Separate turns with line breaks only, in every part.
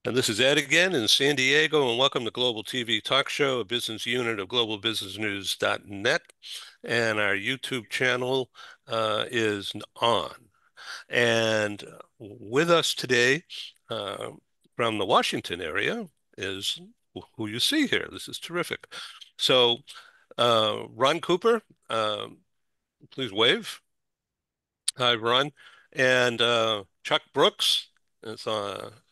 And this is Ed again in San Diego, and welcome to Global TV Talk Show, a business unit of globalbusinessnews.net. And our YouTube channel is on. And with us today uh, from the Washington area is who you see here. This is terrific. So, Ron Cooper, please wave. Hi, Ron. And Chuck Brooks is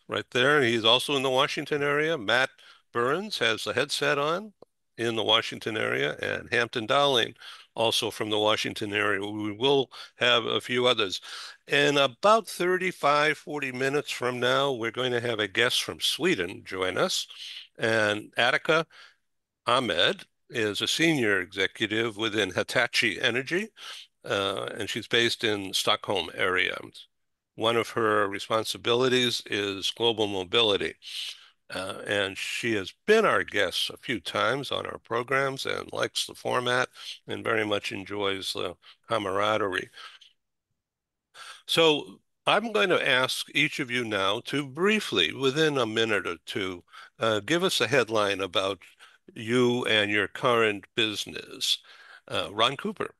right there. He's also in the Washington area. Matt Burns has the headset on in the Washington area, and Hampton Dowling, also from the Washington area. We will have a few others. In about 35, 40 minutes from now, we're going to have a guest from Sweden join us. And Attica Ahmed is a senior executive within Hitachi Energy, and she's based in Stockholm area. One of her responsibilities is global mobility, and she has been our guest a few times on our programs and likes the format and very much enjoys the camaraderie. So I'm going to ask each of you now to briefly, within a minute or two, give us a headline about you and your current business. Ron Cooper.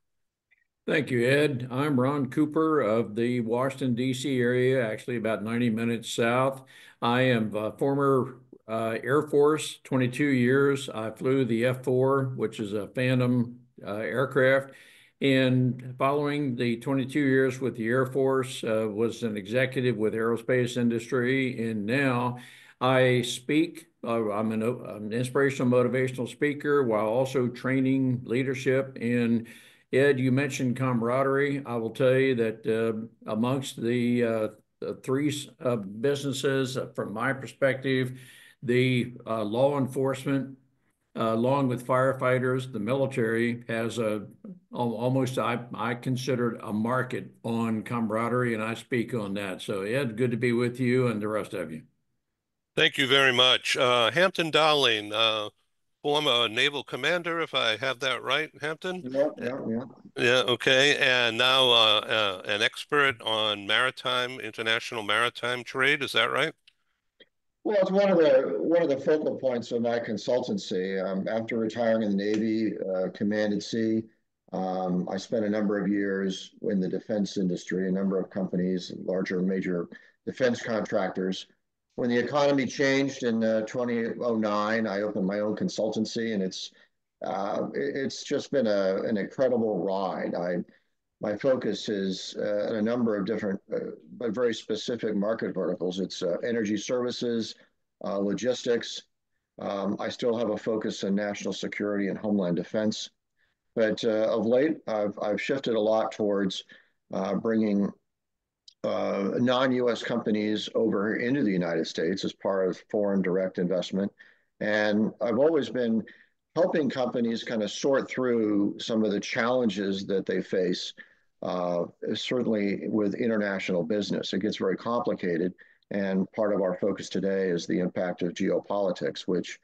Thank you, Ed. I'm Ron Cooper of the Washington, D.C. area, actually about 90 minutes south. I am a former Air Force, 22 years. I flew the F-4, which is a Phantom aircraft. And following the 22 years with the Air Force, was an executive with aerospace industry. And now I speak. I'm an inspirational, motivational speaker while also training leadership in. Ed, you mentioned camaraderie. I will tell you that amongst the three businesses, from my perspective, the law enforcement, along with firefighters, the military has almost, I consider it a market on camaraderie, and I speak on that. So, Ed, good to be with you and the rest of you.
Thank you very much. Hampton Dowling, former naval commander, if I have that right, Hampton?
Yeah,
Uh,
yeah, yeah.
Yeah, okay. And now an expert on international maritime trade. Is that right?
Well, it's one of the focal points of my consultancy. After retiring in the Navy, command at sea, I spent a number of years in the defense industry, a number of companies, larger major defense contractors. When the economy changed in 2009, I opened my own consultancy, and it's just been an incredible ride. My focus is a number of different, but very specific market verticals. It's energy services, logistics. I still have a focus on national security and homeland defense. But of late, I've shifted a lot towards bringing non-U.S. companies over into the United States as part of foreign direct investment. And I've always been helping companies kind of sort through some of the challenges that they face, certainly with international business. It gets very complicated. And part of our focus today is the impact of geopolitics, which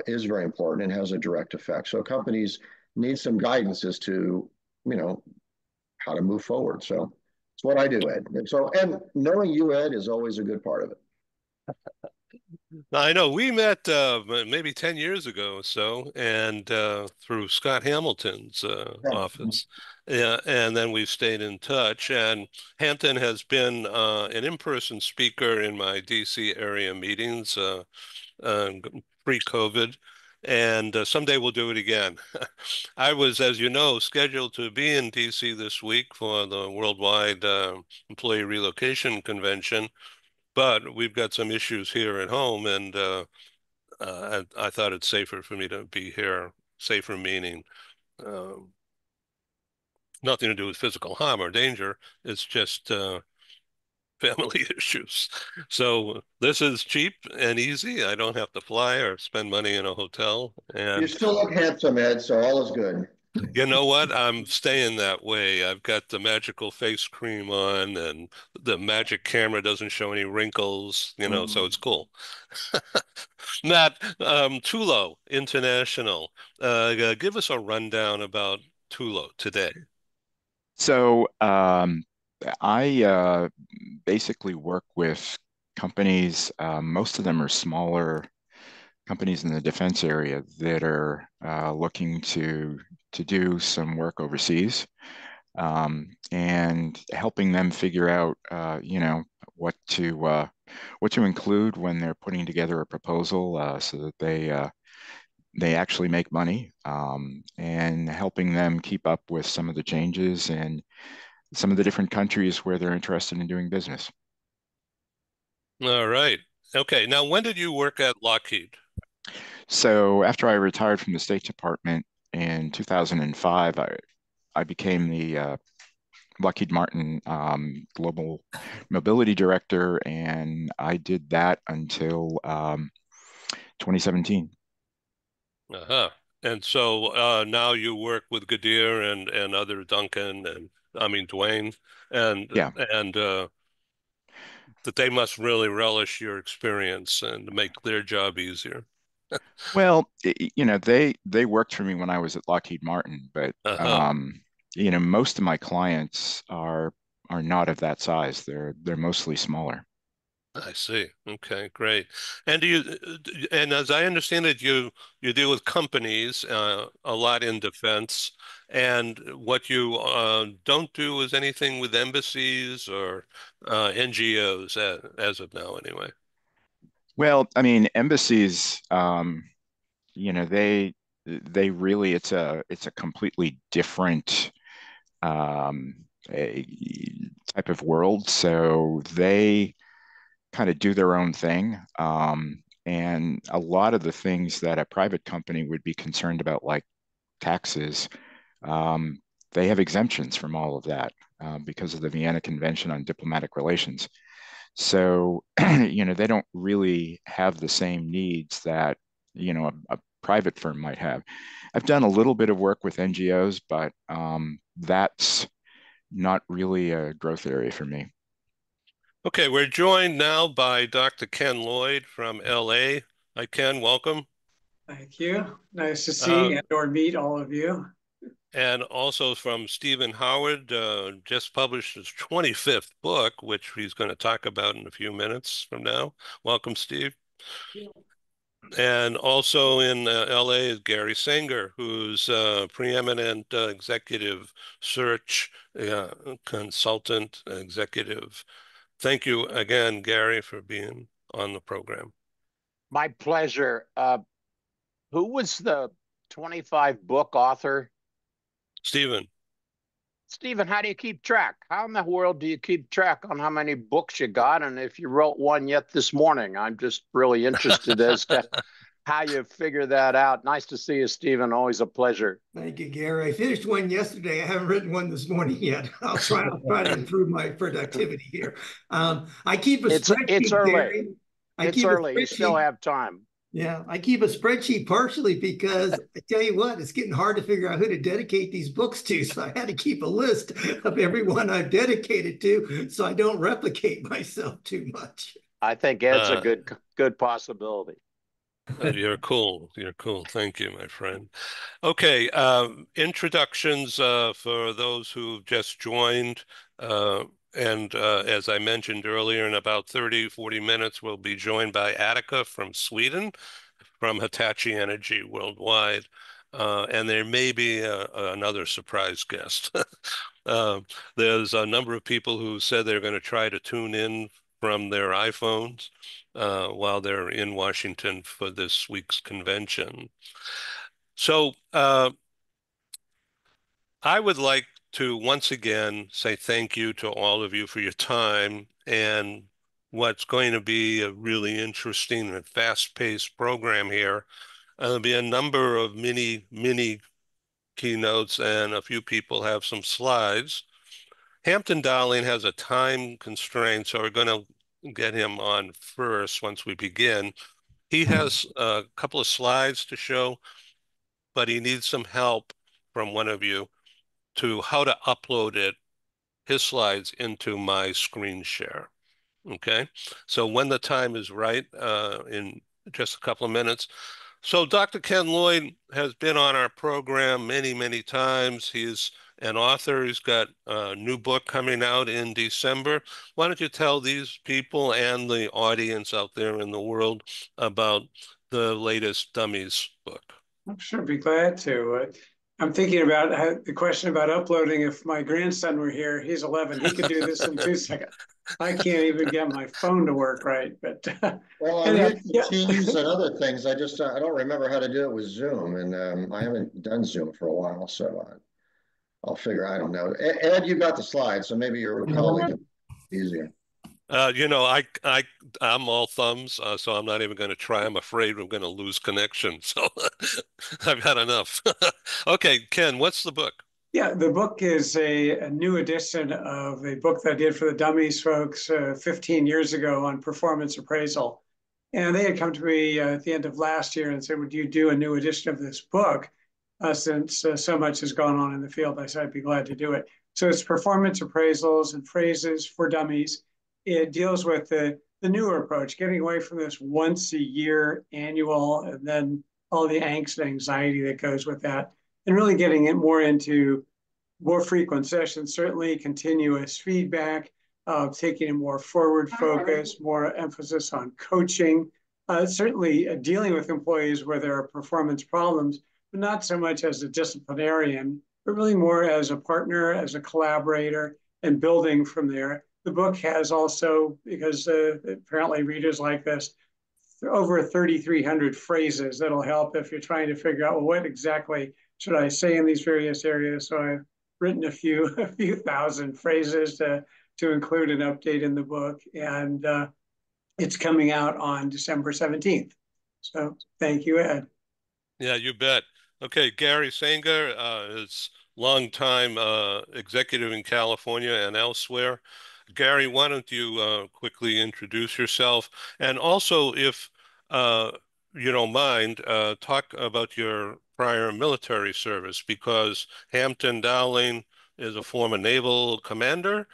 is very important and has a direct effect. So companies need some guidance as to, you know, how to move forward. So it's what I do, Ed. And knowing you, Ed, is always a good part of it.
I know we met maybe 10 years ago or so, and through Scott Hamilton's
Yeah.
office. Yeah, and then we've stayed in touch. And Hampton has been an in-person speaker in my DC area meetings uh, pre-COVID. And someday we'll do it again. I was, as you know, scheduled to be in DC this week for the Worldwide Employee Relocation Convention, but we've got some issues here at home, and I thought it's safer for me to be here. Safer meaning um, nothing to do with physical harm or danger. It's just family issues. So this is cheap and easy. I don't have to fly or spend money in a hotel.
You
And
still look handsome, Ed, so all is good.
you know what? I'm staying that way. I've got the magical face cream on, and the magic camera doesn't show any wrinkles, so it's cool. Matt, Tulo International. Give us a rundown about Tulo today.
So I basically work with companies. Most of them are smaller companies in the defense area that are looking to do some work overseas, and helping them figure out, what to include when they're putting together a proposal, so that they actually make money, and helping them keep up with some of the changes in some of the different countries where they're interested in doing business.
All right. Okay. Now, when did you work at Lockheed?
So after I retired from the State Department in 2005, I became the Lockheed Martin Global Mobility Director, and I did that until 2017.
Uh-huh. And so now you work with Gadir and other Duncan and I mean Dwayne
Yeah.
and that they must really relish your experience and make their job easier.
Well, they worked for me when I was at Lockheed Martin, but
Uh-huh.
most of my clients are not of that size. They're mostly smaller.
I see. Okay, great. And do and as I understand it, you deal with companies a lot in defense, and what you don't do is anything with embassies or NGOs as of now, anyway.
Well, I mean, embassies, you know, they really it's a completely different um, a type of world. So they kind of do their own thing. And a lot of the things that a private company would be concerned about, like taxes, um, they have exemptions from all of that, because of the Vienna Convention on Diplomatic Relations. So, they don't really have the same needs that, a private firm might have. I've done a little bit of work with NGOs, but that's not really a growth area for me.
Okay, we're joined now by Dr. Ken Lloyd from LA. Hi, Ken, welcome.
Thank you. Nice to
Uh,
see and or meet all of you.
and also from Stephen Howard, just published his 25th book, which he's going to talk about in a few minutes from now. Welcome, Steve. And also in LA is Gary Sanger, who's a preeminent executive search consultant, executive. Thank you again, Gary, for being on the program.
My pleasure. Who was the 25 book author?
Stephen.
Stephen, how do you keep track? How in the world do you keep track on how many books you got? And if you wrote one yet this morning, I'm just really interested as to how you figure that out. Nice to see you, Stephen. Always a pleasure.
Thank you, Gary. I finished one yesterday. I haven't written one this morning yet. I'll try to improve my productivity here. I keep a
It's
spreadsheet,
early.
Gary. I
It's
keep a
early. You still
spreadsheet.
have time.
Yeah, I keep a spreadsheet partially because I tell you what, it's getting hard to figure out who to dedicate these books to. So I had to keep a list of everyone I've dedicated to so I don't replicate myself too much.
I think Ed's a
Uh,
good possibility.
you're cool. You're cool. Thank you, my friend. Okay, introductions for those who've just joined. And as I mentioned earlier, in about 30, 40 minutes, we'll be joined by Attica from Sweden, from Hitachi Energy Worldwide. And there may be another surprise guest. Uh, there's a number of people who said they're going to try to tune in from their iPhones while they're in Washington for this week's convention. So I would like to once again say thank you to all of you for your time and what's going to be a really interesting and fast-paced program here. There'll be a number of mini keynotes, and a few people have some slides. Hampton Darling has a time constraint, so we're going to get him on first once we begin. He has a couple of slides to show, but he needs some help from one of you to how to upload his slides into my screen share. Okay, so when the time is right, in just a couple of minutes. So Dr. Ken Lloyd has been on our program many, many times. He's an author. He's got a new book coming out in December. Why don't you tell these people and the audience out there in the world about the latest Dummies book?
I'm sure be glad to. I'm thinking about the question about uploading. If my grandson were here, he's 11, he could do this in 2 seconds. I can't even get my phone to work right, but
Well, I'm
anyhow,
used to
yeah.
Teams and other things. I don't remember how to do it with Zoom, and I haven't done Zoom for a while, so I'll figure. I don't know. Ed, you got the slides, so maybe your colleague easier.
You know, I'm all thumbs, so I'm not even going to try. I'm afraid we're going to lose connection. So I've had enough. Okay, Ken, what's the book?
Yeah, the book is a new edition of a book that I did for the Dummies folks 15 years ago on performance appraisal. And they had come to me at the end of last year and said, would you do a new edition of this book? Since so much has gone on in the field, I said, I'd be glad to do it. So it's performance appraisals and phrases for dummies. It deals with the newer approach, getting away from this once a year annual and then all the angst and anxiety that goes with that, and really getting it more into more frequent sessions, certainly continuous feedback, taking a more forward focus, more emphasis on coaching, certainly dealing with employees where there are performance problems, but not so much as a disciplinarian, but really more as a partner, as a collaborator, and building from there. The book has also, because apparently readers like this, over 3,300 phrases that'll help if you're trying to figure out, well, what exactly should I say in these various areas? So I've written a few thousand phrases to include an update in the book, and it's coming out on December 17th. So thank you, Ed.
Yeah, you bet. Okay, Gary Sanger is longtime executive in California and elsewhere. Gary, why don't you quickly introduce yourself? And also, if you don't mind, talk about your prior military service, because Hampton Dowling is a former naval commander,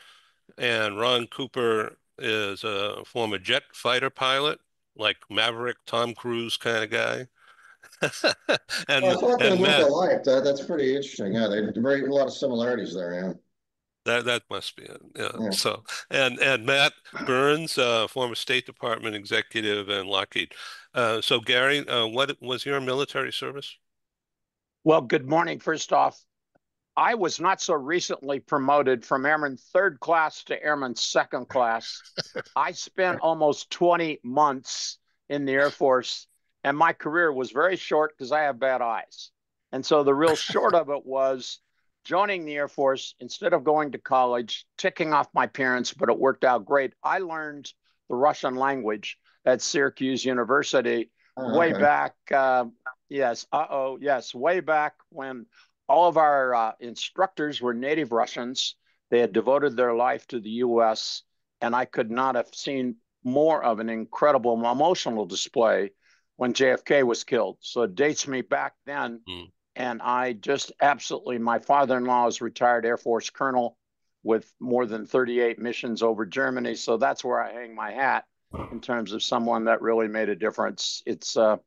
and Ron Cooper is a former jet fighter pilot, like Maverick, Tom Cruise kind of guy.
Well, I
And
thought they
and
looked
Matt,
alike. That's pretty interesting. Yeah, they very a lot of similarities there.
that must be it. Yeah.
Yeah.
So and Matt Burns, former State Department executive and Lockheed. So Gary, what was your military service?
Well, good morning. First off, I was not so recently promoted from Airman third class to Airman second class. I spent almost 20 months in the Air Force, and my career was very short because I have bad eyes. And so the real short of it was joining the Air Force instead of going to college, ticking off my parents, but it worked out great. I learned the Russian language at Syracuse University
Oh,
way
okay.
back. Yes, way back when all of our instructors were native Russians. They had devoted their life to the U.S., and I could not have seen more of an incredible emotional display when JFK was killed. So it dates me back then.
Mm.
And I just absolutely, my father-in-law is retired Air Force colonel with more than 38 missions over Germany. So that's where I hang my hat in terms of someone that really made a difference. It's a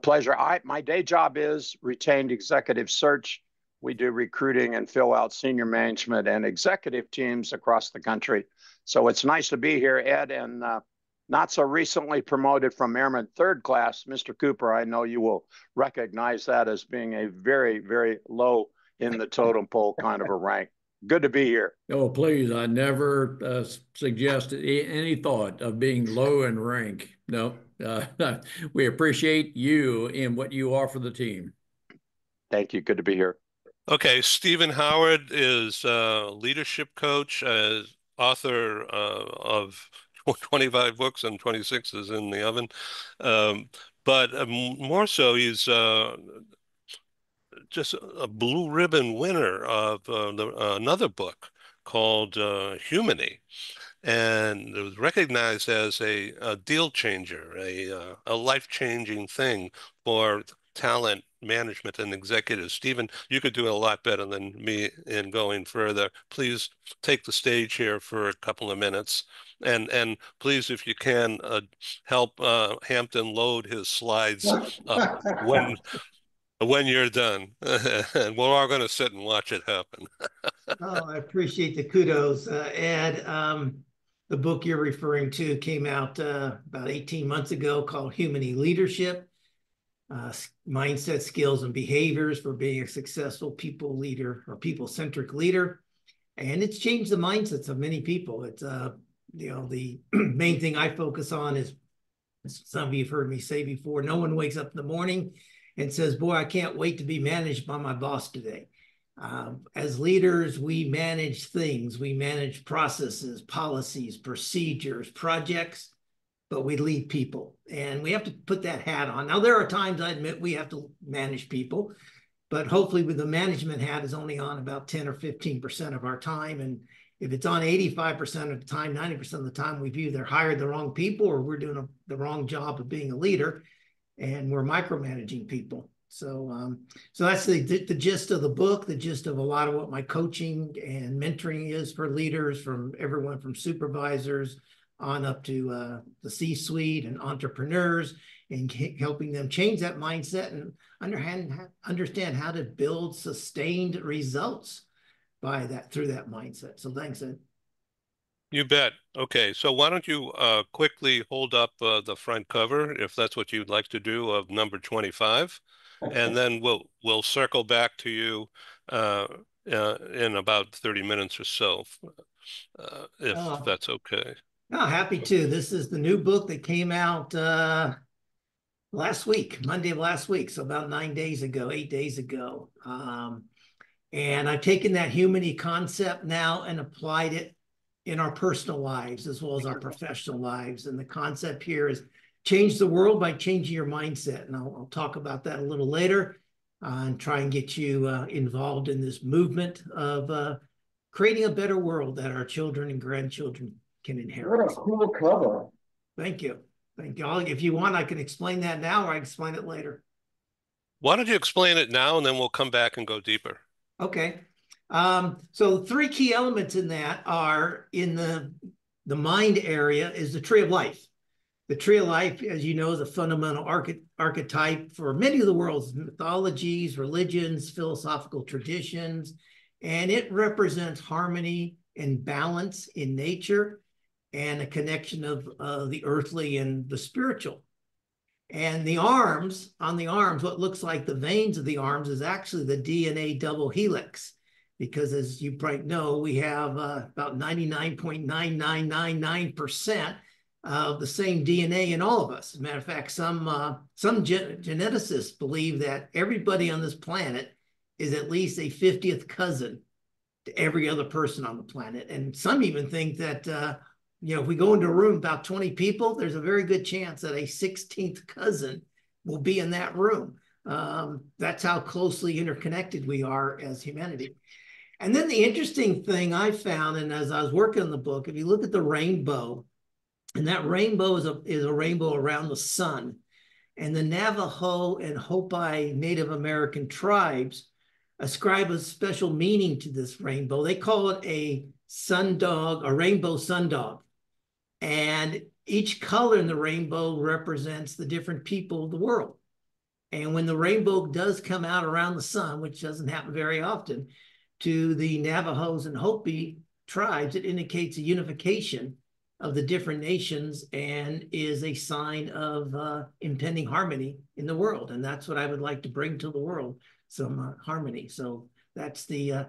pleasure. My day job is retained executive search. We do recruiting and fill out senior management and executive teams across the country. So it's nice to be here, Ed, and not so recently promoted from Airman third class, Mr. Cooper. I know you will recognize that as being a very, very low in the totem pole kind of a rank. Good to be here.
Oh, please, I never suggested any thought of being low in rank. No, we appreciate you and what you offer the team.
Thank you. Good to be here.
Okay, Stephen Howard is a leadership coach, author of 25 books, and 26 is in the oven. But more so, he's just a blue ribbon winner of another book called Humany, and it was recognized as a deal changer, a life-changing thing for talent management and executives. Stephen, you could do it a lot better than me in going further. Please take the stage here for a couple of minutes, and please, if you can, help Hampton load his slides up when when you're done. And we're all going to sit and watch it happen.
Oh, I appreciate the kudos, Ed. The book you're referring to came out about 18 months ago called Human Leadership, Mindset, Skills, and Behaviors for Being a Successful People Leader or People-Centric Leader. And it's changed the mindsets of many people. It's, the main thing I focus on is, some of you have heard me say before, no one wakes up in the morning and says, boy, I can't wait to be managed by my boss today. As leaders, we manage things, we manage processes, policies, procedures, projects, but we lead people. And we have to put that hat on. Now, there are times I admit we have to manage people, but hopefully with the management hat is only on about 10 or 15% of our time. And if it's on 85% of the time, 90% of the time, we've either hired the wrong people or we're doing the wrong job of being a leader and we're micromanaging people. So that's the gist of the book, the gist of a lot of what my coaching and mentoring is for leaders, from everyone from supervisors on up to the C-suite and entrepreneurs, and helping them change that mindset and understand how to build sustained results through that mindset. So thanks, Ed.
You bet. Okay, so why don't you quickly hold up the front cover, if that's what you'd like to do, of number 25, and then we'll circle back to you in about 30 minutes or so, if that's okay.
No, happy to. This is the new book that came out last week, Monday of last week, so about 8 days ago. And I've taken that human concept now and applied it in our personal lives as well as our professional lives. And the concept here is change the world by changing your mindset. And I'll talk about that a little later and try and get you involved in this movement of creating a better world that our children and grandchildren can inherit.
What a cool cover.
Thank you. Thank you. If you want, I can explain that now or I can explain it later.
Why don't you explain it now, and then we'll come back and go deeper.
Okay. So the three key elements in that are in the mind area is the tree of life. The tree of life, as you know, is a fundamental archetype for many of the world's mythologies, religions, philosophical traditions, and it represents harmony and balance in nature and a connection of the earthly and the spiritual. And the arms, on the arms, what looks like the veins of the arms is actually the DNA double helix. Because as you probably know, we have about 99.9999% of the same DNA in all of us. As a matter of fact, some geneticists believe that everybody on this planet is at least a 50th cousin to every other person on the planet. And some even think that if we go into a room about 20 people, there's a very good chance that a 16th cousin will be in that room. That's how closely interconnected we are as humanity. And then the interesting thing I found, and as I was working on the book, if you look at the rainbow, and that rainbow is a rainbow around the sun, and the Navajo and Hopi Native American tribes ascribe a special meaning to this rainbow. They call it a sundog, a rainbow sundog. And each color in the rainbow represents the different people of the world. And when the rainbow does come out around the sun, which doesn't happen very often, to the Navajos and Hopi tribes, it indicates a unification of the different nations and is a sign of impending harmony in the world. And that's what I would like to bring to the world, some harmony. So that's the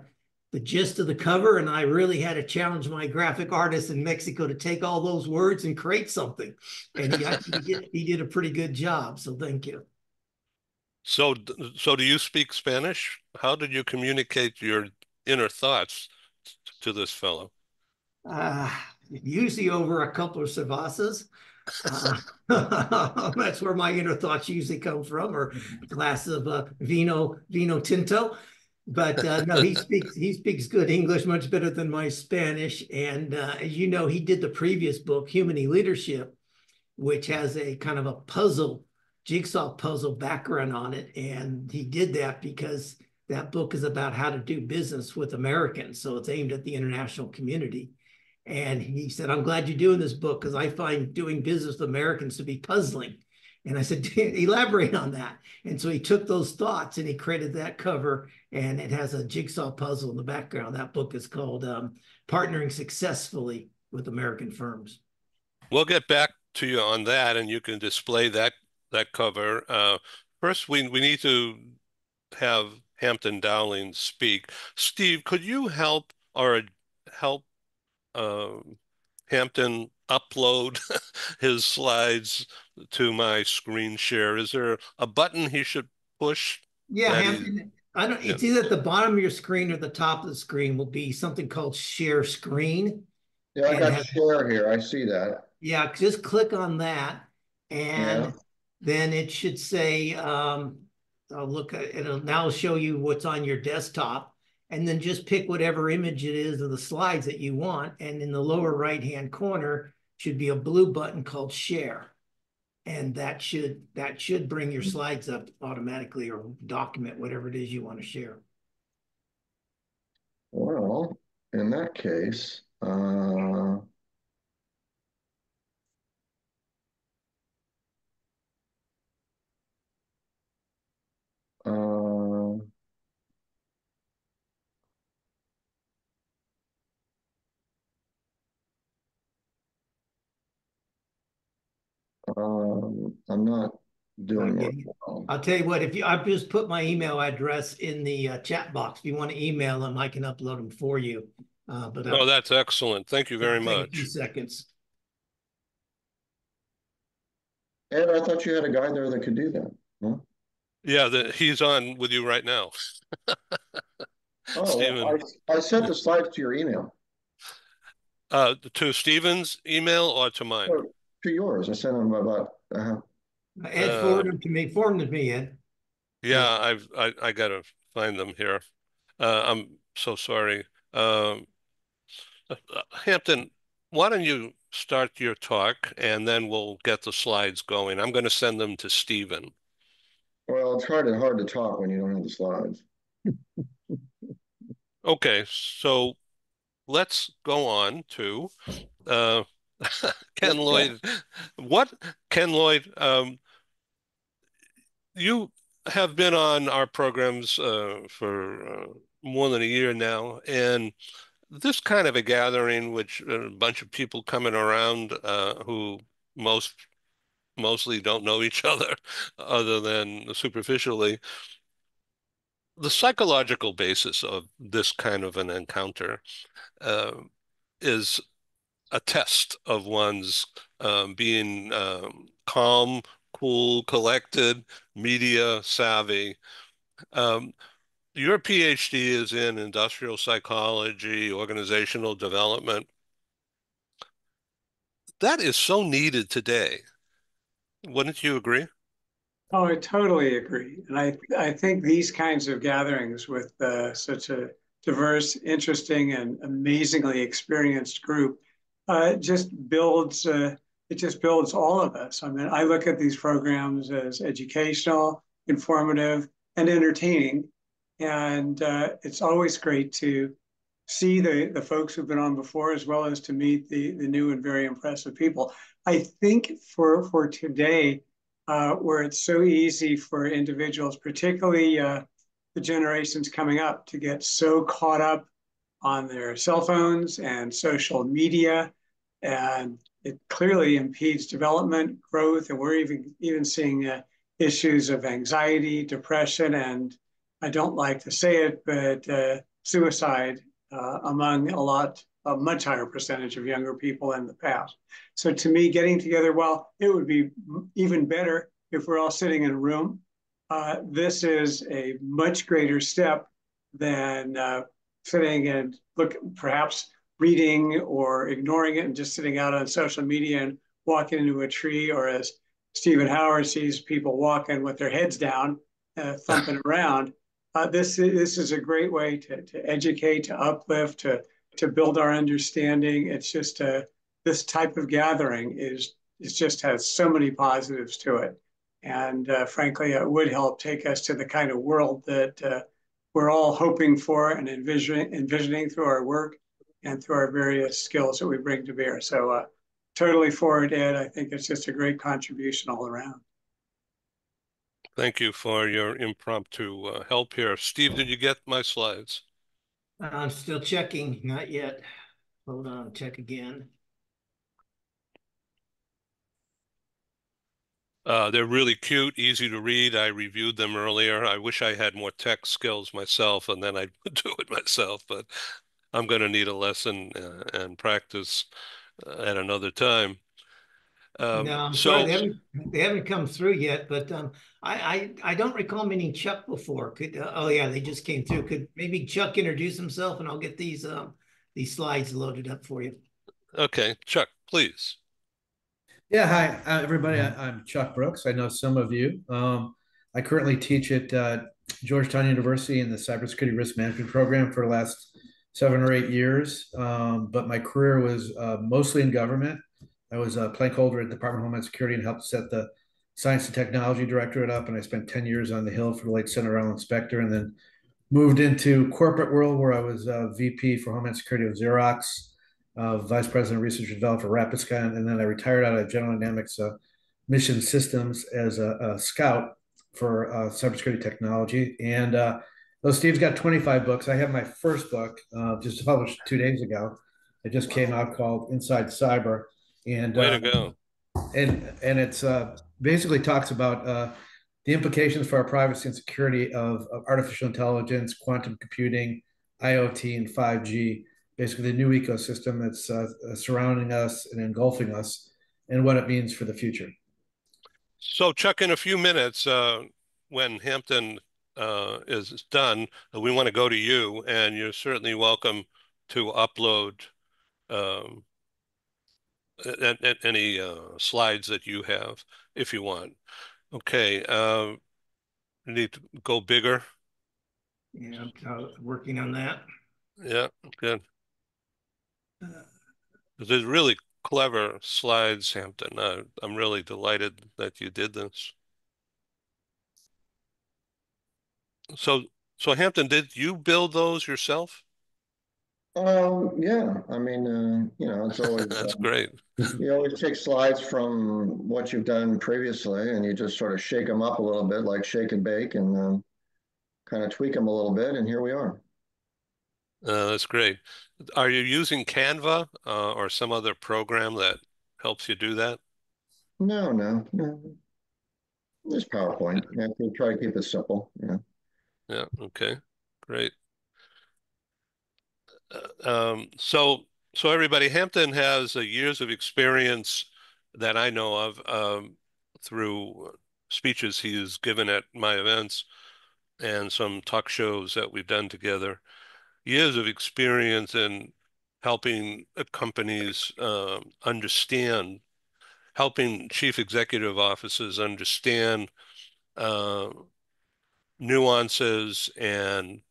gist of the cover. And I really had to challenge my graphic artist in Mexico to take all those words and create something. And he did a pretty good job. So thank you.
So do you speak Spanish? How did you communicate your inner thoughts to this fellow?
Usually over a couple of cervezas. That's where my inner thoughts usually come from, or a glass of vino tinto. But no, he speaks good English, much better than my Spanish. And as you know, he did the previous book, Human Leadership, which has a kind of a jigsaw puzzle background on it. And he did that because that book is about how to do business with Americans. So it's aimed at the international community. And he said, I'm glad you're doing this book because I find doing business with Americans to be puzzling. And I said, elaborate on that. And so he took those thoughts and he created that cover, and it has a jigsaw puzzle in the background. That book is called Partnering Successfully with American Firms.
We'll get back to you on that, and you can display that cover. First, we need to have Hampton Dowling speak. Steve, could you help Hampton upload his slides to my screen share? Is there a button he should push
Yeah,
that he?
Hampton, I don't,
Yeah.
it's either at the bottom of your screen or the top of the screen will be something called share screen.
Yeah, I
And
got
have,
share here. I see that.
yeah, just click on that,
Yeah.
and then it should say, I'll look at it'll now show you what's on your desktop, and then just pick whatever image it is of the slides that you want. And in the lower right-hand corner should be a blue button called share. And that should bring your slides up automatically, or document whatever it is you want to share.
Well, in that case, uh, I'm not doing it well.
I'll tell you what, if you, I've just put my email address in the chat box. If you want to email them, I can upload them for you. But
Oh, that's excellent. Thank you very
it'll take a few
much.
seconds.
Ed, I thought you had a guy there that could do that. Huh?
Yeah, he's on with you right now.
Oh,
Stephen,
well, I sent the slides to your email.
To Stephen's email or to mine?
Or to yours. I sent them about,
Ed, forward them to me. Forward them to me, Ed.
Yeah, I gotta find them here. I'm so sorry. Hampton, why don't you start your talk and then we'll get the slides going. I'm going to send them to Stephen.
well, it's hard to talk when you don't have the slides.
Okay, so let's go on to uh, Ken Lloyd. What, Ken Lloyd, you have been on our programs for more than a year now, and this kind of a gathering, which a bunch of people coming around who most mostly don't know each other other than superficially. The psychological basis of this kind of an encounter uh, is a test of one's being calm, cool, collected, media savvy. Um, your PhD is in industrial psychology, organizational development. That is so needed today. Wouldn't you agree?
Oh, I totally agree. And I think these kinds of gatherings with such a diverse, interesting, and amazingly experienced group just builds it just builds all of us. I mean, I look at these programs as educational, informative, and entertaining. And it's always great to see the folks who've been on before, as well as to meet the new and very impressive people. I think for today, where it's so easy for individuals, particularly the generations coming up, to get so caught up on their cell phones and social media, and it clearly impedes development, growth, and we're even seeing issues of anxiety, depression, and I don't like to say it, but suicide among a much higher percentage of younger people in the past. So to me, getting together, well, it would be even better if we're all sitting in a room. This is a much greater step than sitting and perhaps reading or ignoring it and just sitting out on social media and walking into a tree, or as Stephen Howard sees people walking with their heads down, thumping around. This is a great way to educate, to uplift, to build our understanding. It's just this type of gathering it just has so many positives to it, and frankly, it would help take us to the kind of world that we're all hoping for and envisioning through our work and through our various skills that we bring to bear. So totally for it, Ed. I think it's just a great contribution all around.
Thank you for your impromptu help here. Steve, did you get my slides?
I'm still checking, not yet. Hold on, check again.
They're really cute, easy to read. I reviewed them earlier. I wish I had more tech skills myself, and then I'd do it myself, but I'm going to need a lesson and practice at another time.
No, I'm sorry,
So,
they haven't come through yet, but I don't recall meeting Chuck before. Could oh yeah, they just came through. Could maybe Chuck introduce himself and I'll get these slides loaded up for you.
okay, Chuck, please.
Yeah, hi, everybody. I'm Chuck Brooks. I know some of you. I currently teach at Georgetown University in the Cybersecurity Risk Management program for the last 7 or 8 years. But my career was mostly in government. I was a plank holder at the Department of Homeland Security and helped set the Science and Technology Directorate up. And I spent 10 years on the Hill for the late Senator Al Inspector, and then moved into corporate world where I was VP for Homeland Security of Xerox, Vice President of Research and Development for Rapiscan, and then I retired out of General Dynamics Mission Systems as a scout for cybersecurity technology. And though Steve's got 25 books, I have my first book just published 2 days ago. It just came out called Inside Cyber, and
Way to go.
and it's basically talks about the implications for our privacy and security of artificial intelligence, quantum computing, IoT, and 5G, basically the new ecosystem that's surrounding us and engulfing us, and what it means for the future.
So, Chuck, in a few minutes, when Hampton is done, we want to go to you, and you're certainly welcome to upload um, any slides that you have if you want. Okay, you need to go bigger.
Yeah, I'm working on that.
Yeah, good. There's really clever slides, Hampton. I'm really delighted that you did this. So, so Hampton, did you build those yourself?
Yeah, I mean, it's always
That's great.
you always take slides from what you've done previously, and you just sort of shake them up a little bit, like shake and bake, and kind of tweak them a little bit, and here we are.
That's great. Are you using Canva or some other program that helps you do that?
No, no, no. Just PowerPoint. You have to try to keep it simple. Yeah.
Yeah, okay, great. So everybody, Hampton has years of experience that I know of through speeches he's given at my events and some talk shows that we've done together. Years of experience in helping companies understand, helping chief executive offices understand uh, nuances and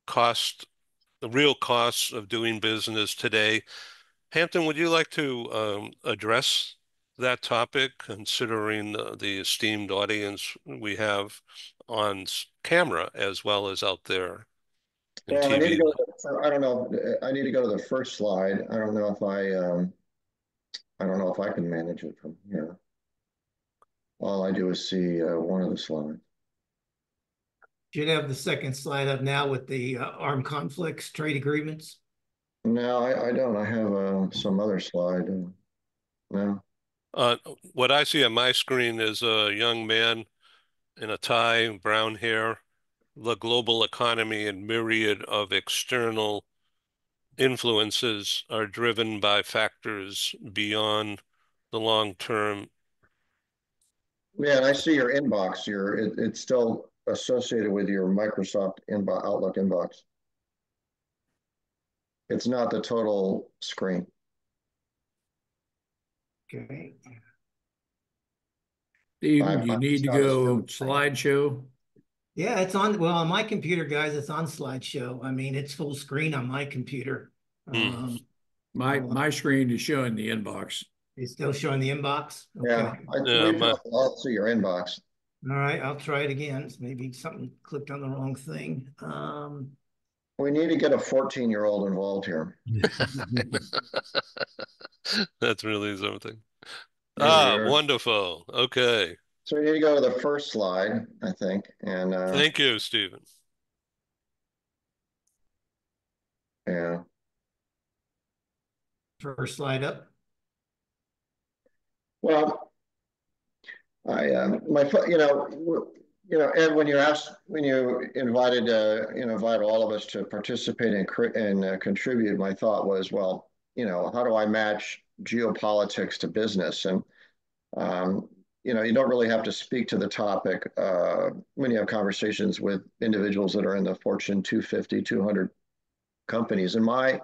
cost, the real costs of doing business today. Hampton, would you like to address that topic, considering the esteemed audience we have on camera as well as out there in
Well, I need to
TV?
go. I don't know. I need to go to the first slide. I don't know if I don't know if I can manage it from here. All I do is see one of the slides.
Should have the second slide up now with the armed conflicts, trade agreements.
No, I don't. I have some other slide. No.
What I see on my screen is a young man in a tie, brown hair, the global economy and myriad of external influences are driven by factors beyond the long term.
Yeah, and I see your inbox. It's still associated with your Microsoft inbox, Outlook inbox. It's not the total screen.
Okay.
Steve, you need
It's
to
not a
go
screen.
slideshow.
Yeah, it's on. Well, on my computer, guys, it's on slideshow. I mean, it's full screen on my computer.
Hmm.
My screen is showing the inbox.
It's still showing the inbox. Okay.
Yeah,
Yeah,
wait till I'll see your inbox.
All right, I'll try it again. Maybe something clicked on the wrong thing.
We need to get a 14-year-old involved here.
That's really something.
Here we are.
Wonderful. Okay.
So we need to go to the first slide, I think. And
Thank you, Stephen.
yeah.
First slide up.
Well, Ed, when you invite all of us to participate and contribute, my thought was, well, how do I match geopolitics to business? And um, you don't really have to speak to the topic when you have conversations with individuals that are in the Fortune 250, 200 companies. And my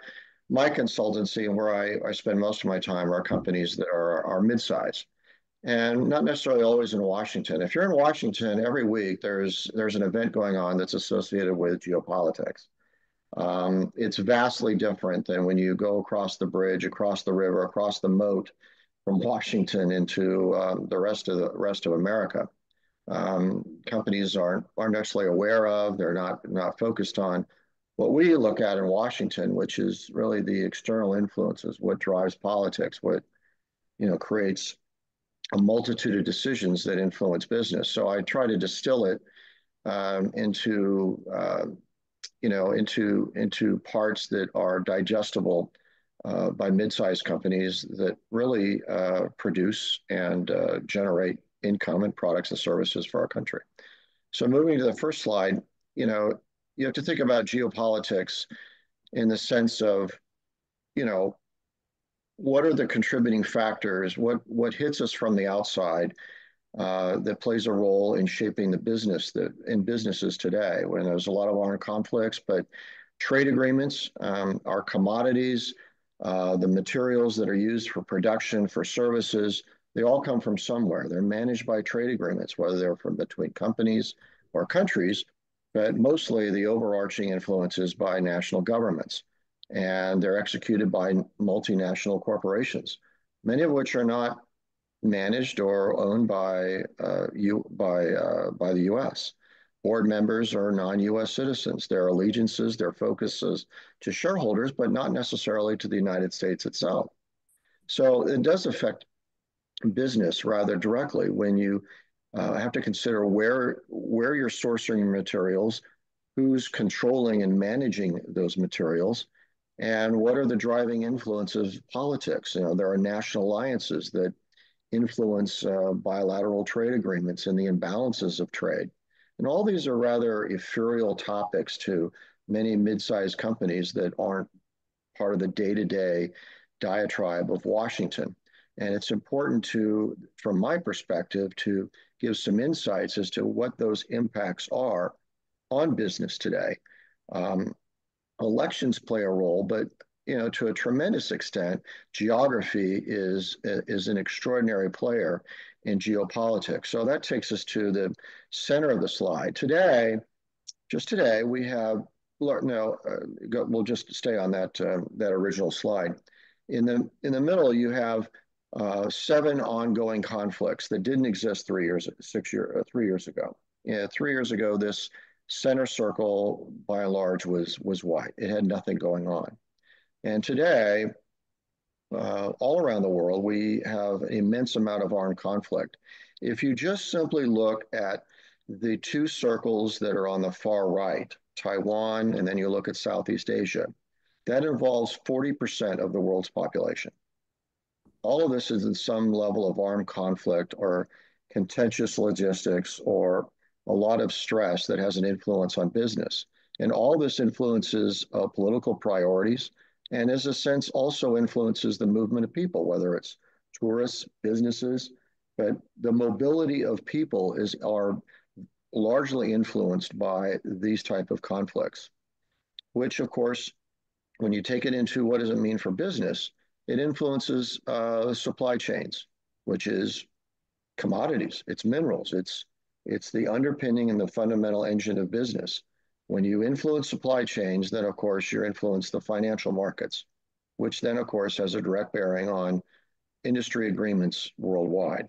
consultancy and where I spend most of my time are companies that are mid-size and not necessarily always in Washington. If you're in Washington every week, there's an event going on that's associated with geopolitics. It's vastly different than when you go across the bridge, across the river, across the moat from Washington into the rest of America. Companies aren't necessarily aware of. They're not focused on what we look at in Washington, which is really the external influences, what drives politics, what creates a multitude of decisions that influence business. So I try to distill it into parts that are digestible by mid-sized companies that really produce and generate income and products and services for our country. So moving to the first slide, you have to think about geopolitics in the sense of, what are the contributing factors? What hits us from the outside that plays a role in shaping the businesses today? When there's a lot of armed conflicts, but trade agreements, our commodities, the materials that are used for production, for services, they all come from somewhere. They're managed by trade agreements, whether they're from between companies or countries, but mostly the overarching influence is by national governments. And they're executed by multinational corporations, many of which are not managed or owned by the U.S. Board members are non-U.S. citizens. Their allegiances, their focuses to shareholders, but not necessarily to the United States itself. So it does affect business rather directly when you have to consider where you're sourcing your materials, who's controlling and managing those materials, and what are the driving influences of politics. There are national alliances that influence bilateral trade agreements and the imbalances of trade. And all these are rather ethereal topics to many mid-sized companies that aren't part of the day-to-day diatribe of Washington. And it's important to, from my perspective, to give some insights as to what those impacts are on business today. Elections play a role, but to a tremendous extent, geography is an extraordinary player in geopolitics. So that takes us to the center of the slide. Just today, we have we'll just stay on that original slide. In the middle, you have 7 ongoing conflicts that didn't exist 3 years ago. 3 years ago, this center circle, by and large, was white. It had nothing going on. And today, all around the world, we have an immense amount of armed conflict. If you just simply look at the 2 circles that are on the far right, Taiwan, and then you look at Southeast Asia, that involves 40% of the world's population. All of this is in some level of armed conflict or contentious logistics or a lot of stress that has an influence on business. And all this influences political priorities and, in a sense, also influences the movement of people, whether it's tourists, businesses, but the mobility of people are largely influenced by these type of conflicts, which, of course, when you take it into what does it mean for business, it influences supply chains, which is commodities, it's minerals, it's the underpinning and the fundamental engine of business. When you influence supply chains, then of course you influence the financial markets, which then of course has a direct bearing on industry agreements worldwide.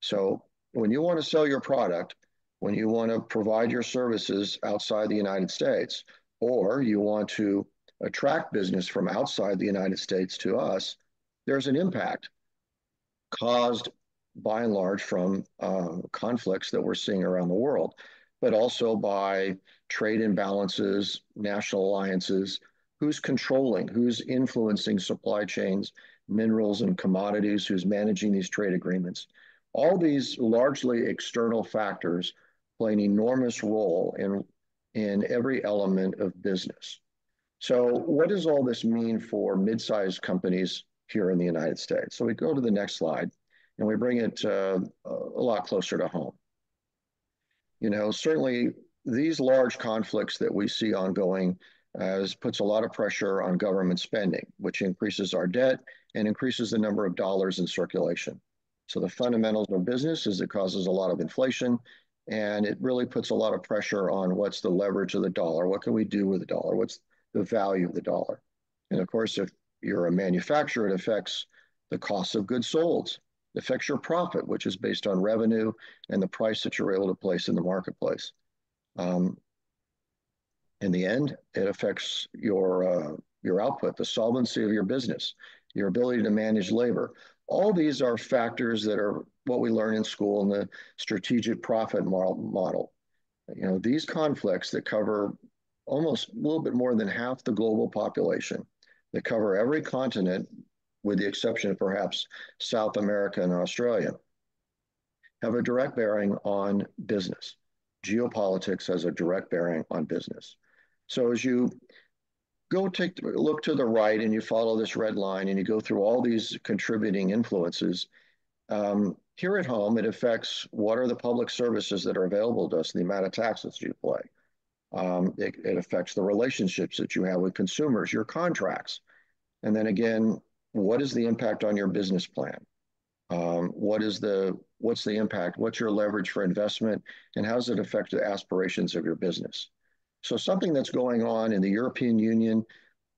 So when you want to sell your product, when you want to provide your services outside the United States, or you want to attract business from outside the United States to us, there's an impact caused by and large from conflicts that we're seeing around the world, but also by trade imbalances, national alliances, who's controlling, who's influencing supply chains, minerals and commodities, who's managing these trade agreements. All these largely external factors play an enormous role in every element of business. So what does all this mean for mid-sized companies here in the United States? So we go to the next slide and we bring it a lot closer to home. You know, certainly these large conflicts that we see ongoing puts a lot of pressure on government spending, which increases our debt and increases the number of dollars in circulation. So the fundamentals of business is it causes a lot of inflation, and it really puts a lot of pressure on what's the leverage of the dollar, what can we do with the dollar, what's the value of the dollar. And of course, if you're a manufacturer, it affects the cost of goods sold. It affects your profit, which is based on revenue and the price that you're able to place in the marketplace. In the end, it affects your output, the solvency of your business, your ability to manage labor. All these are factors that are what we learn in school in the strategic profit model. You know, these conflicts that cover almost a little bit more than half the global population, that cover every continent, with the exception of perhaps South America and Australia, have a direct bearing on business. Geopolitics has a direct bearing on business. So as you look to the right and you follow this red line and you go through all these contributing influences, here at home, it affects what are the public services that are available to us, the amount of taxes you pay. It affects the relationships that you have with consumers, your contracts. And then again, what is the impact on your business plan? What's the impact? What's your leverage for investment? And how does it affect the aspirations of your business? So something that's going on in the European Union,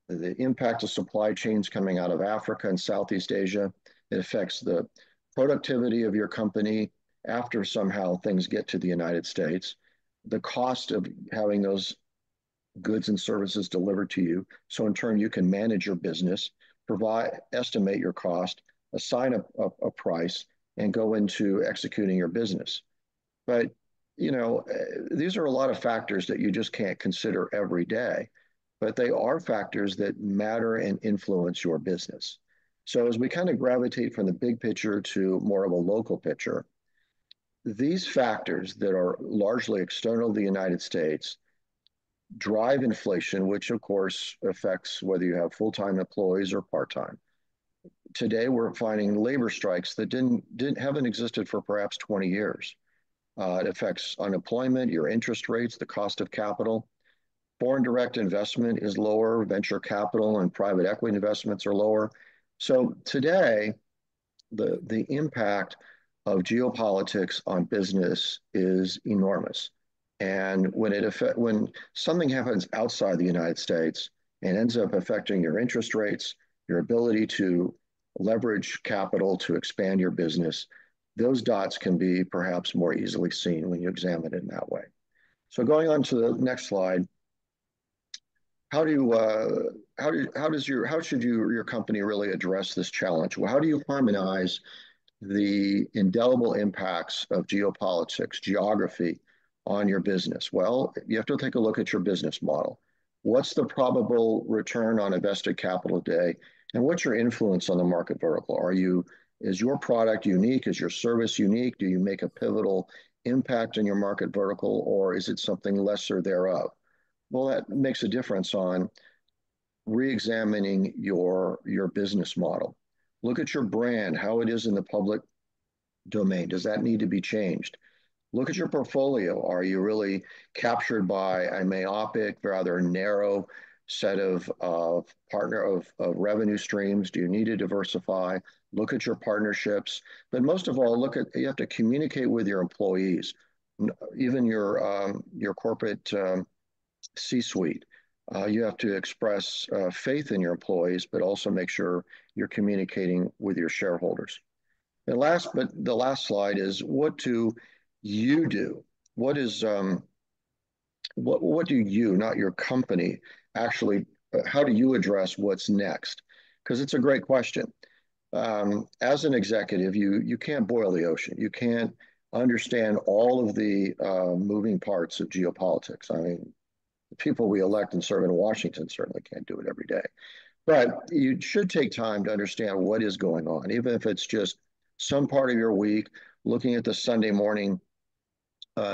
the impact of supply chains coming out of Africa and Southeast Asia, it affects the productivity of your company after somehow things get to the United States, the cost of having those goods and services delivered to you. So in turn, you can manage your business, estimate your cost, assign a price, and go into executing your business. But, you know, these are a lot of factors that you just can't consider every day, but they are factors that matter and influence your business. So as we kind of gravitate from the big picture to more of a local picture, these factors that are largely external to the United States drive inflation, which of course affects whether you have full-time employees or part-time. Today, we're finding labor strikes that haven't existed for perhaps 20 years. It affects unemployment, your interest rates, the cost of capital. Foreign direct investment is lower, venture capital and private equity investments are lower. So today, the impact of geopolitics on business is enormous. And when something happens outside the United States and ends up affecting your interest rates, your ability to leverage capital to expand your business, those dots can be perhaps more easily seen when you examine it in that way. So going on to the next slide, how should your company really address this challenge? Well, how do you harmonize the indelible impacts of geopolitics, geography on your business? Well, you have to take a look at your business model. What's the probable return on invested capital today? And what's your influence on the market vertical? Is your product unique? Is your service unique? Do you make a pivotal impact in your market vertical, or is it something lesser thereof? Well, that makes a difference on re-examining your business model. Look at your brand, how it is in the public domain. Does that need to be changed? Look at your portfolio. Are you really captured by a myopic, rather narrow set of revenue streams? Do you need to diversify? Look at your partnerships. But most of all, you have to communicate with your employees, even your corporate C-suite. You have to express faith in your employees, but also make sure you're communicating with your shareholders. The last slide is, what do you do? What do you, not your company, actually, how do you address what's next? Because it's a great question. as an executive, you can't boil the ocean. You can't understand all of the moving parts of geopolitics. I mean, the people we elect and serve in Washington certainly can't do it every day. But you should take time to understand what is going on, even if it's just some part of your week, looking at the Sunday morning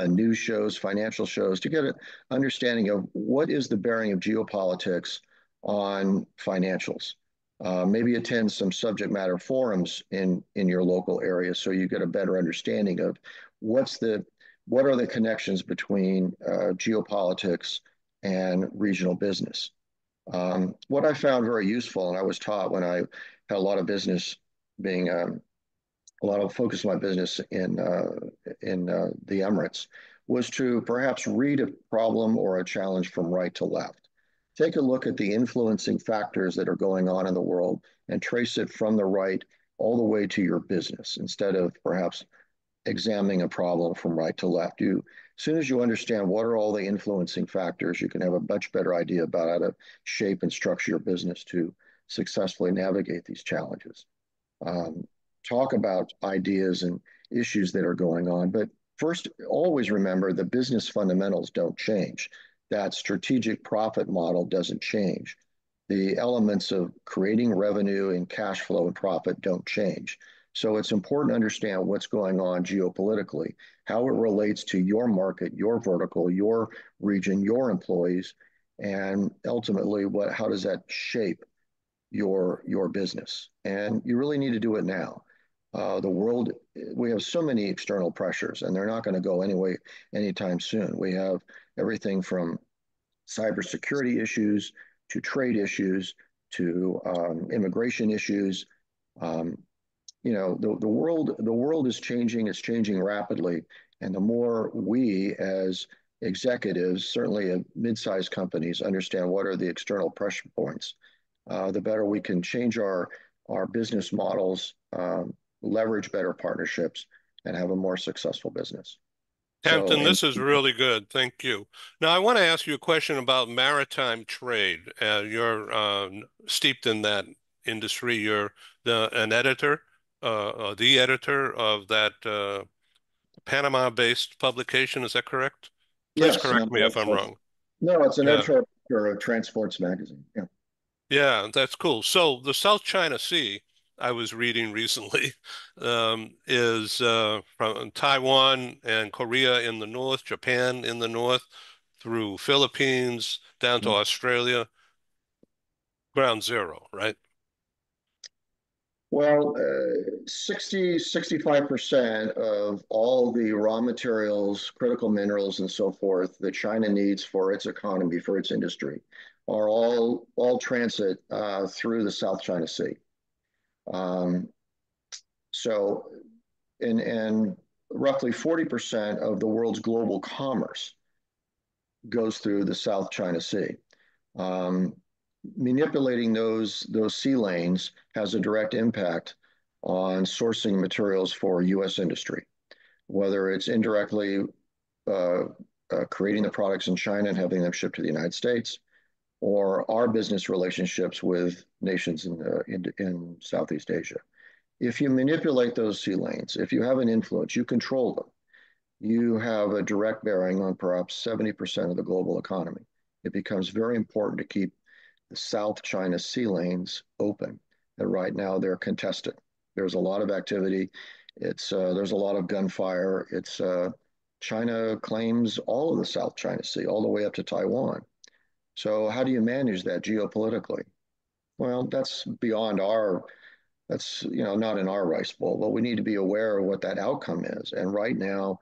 news shows, financial shows, to get an understanding of what is the bearing of geopolitics on financials. Maybe attend some subject matter forums in your local area so you get a better understanding of what are the connections between geopolitics and regional business. What I found very useful, and I was taught when I had a lot of business being a lot of focus of my business in the Emirates, was to perhaps read a problem or a challenge from right to left. Take a look at the influencing factors that are going on in the world and trace it from the right all the way to your business instead of perhaps examining a problem from right to left. As soon as you understand what are all the influencing factors, you can have a much better idea about how to shape and structure your business to successfully navigate these challenges. Um, Talk about ideas and issues that are going on, but first, always remember the business fundamentals don't change. That strategic profit model doesn't change. The elements of creating revenue and cash flow and profit don't change. So it's important to understand what's going on geopolitically, how it relates to your market, your vertical, your region, your employees, and ultimately how does that shape your business? And you really need to do it now. The world, we have so many external pressures, and they're not going to go anyway anytime soon. We have everything from cybersecurity issues to trade issues to immigration issues. Um, the world is changing. It's changing rapidly, and the more we as executives, certainly of mid-sized companies, understand what are the external pressure points, the better we can change our business models, leverage better partnerships, and have a more successful business. So,
Hampton,
and
this is really good. Thank you. Now, I want to ask you a question about maritime trade. You're steeped in that industry. You're an editor, the editor of that Panama-based publication. Is that correct? Please
yes,
correct me if I'm wrong.
no, it's an
Yeah.
editor of Transports magazine. Yeah.
Yeah, that's cool. So the South China Sea, I was reading recently, is from Taiwan and Korea in the north, Japan in the north, through Philippines, down to Australia, ground zero, right?
Well, 65% of all the raw materials, critical minerals, and so forth that China needs for its economy, for its industry, are all transit through the South China Sea. Um, so, and roughly 40% of the world's global commerce goes through the South China Sea. Um, Manipulating those sea lanes has a direct impact on sourcing materials for U.S. industry, whether it's indirectly creating the products in China and having them shipped to the United States, or our business relationships with nations in Southeast Asia. If you manipulate those sea lanes, if you have an influence, you control them, you have a direct bearing on perhaps 70% of the global economy. It becomes very important to keep the South China Sea lanes open. And right now they're contested. There's a lot of activity. There's a lot of gunfire. China claims all of the South China Sea, all the way up to Taiwan. So how do you manage that geopolitically? Well, that's not in our rice bowl, but we need to be aware of what that outcome is. And right now,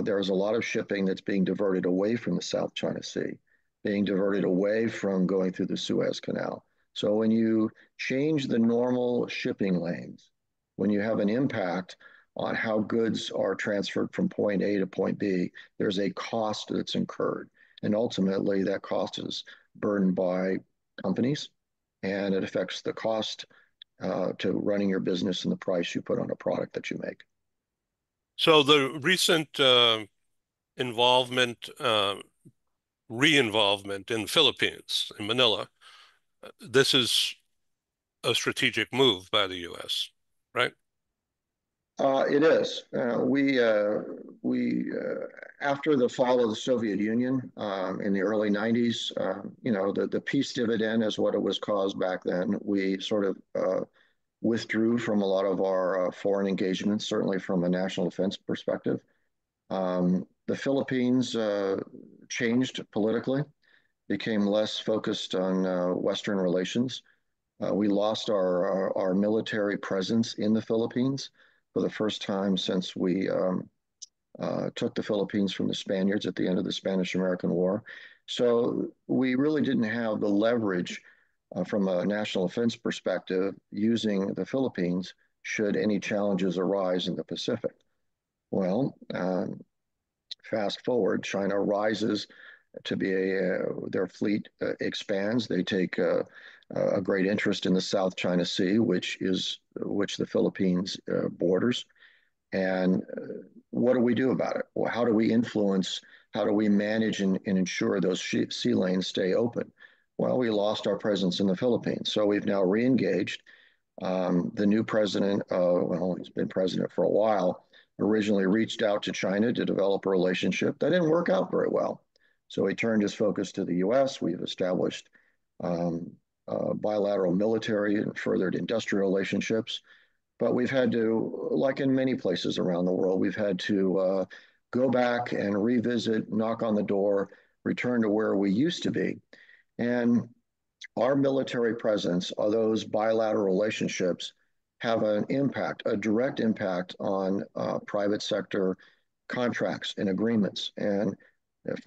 there's a lot of shipping that's being diverted away from the South China Sea, being diverted away from going through the Suez Canal. So when you change the normal shipping lanes, when you have an impact on how goods are transferred from point A to point B, there's a cost that's incurred. And ultimately, that cost is burdened by companies, and it affects the cost to running your business and the price you put on a product that you make.
So the recent involvement, re-involvement in the Philippines, in Manila, this is a strategic move by the U.S., right?
It is. After the fall of the Soviet Union in the early 90s, the peace dividend is what it was caused back then. We sort of withdrew from a lot of our foreign engagements, certainly from a national defense perspective. The Philippines changed politically, became less focused on Western relations. We lost our military presence in the Philippines for the first time since we took the Philippines from the Spaniards at the end of the Spanish-American War. So we really didn't have the leverage from a national defense perspective using the Philippines should any challenges arise in the Pacific. Well, fast forward, China rises to be their fleet expands. They take a great interest in the South China Sea, which the Philippines borders. And what do we do about it? Well, how do we influence? How do we manage and ensure those sea lanes stay open? Well, we lost our presence in the Philippines, so we've now re-engaged. The new president, well, he's been president for a while, originally reached out to China to develop a relationship. That didn't work out very well. So he turned his focus to the US. We've established bilateral military and furthered industrial relationships. But we've had to, like in many places around the world, we've had to go back and revisit, knock on the door, return to where we used to be. And our military presence, or those bilateral relationships, have an impact, a direct impact on private sector contracts and agreements. And if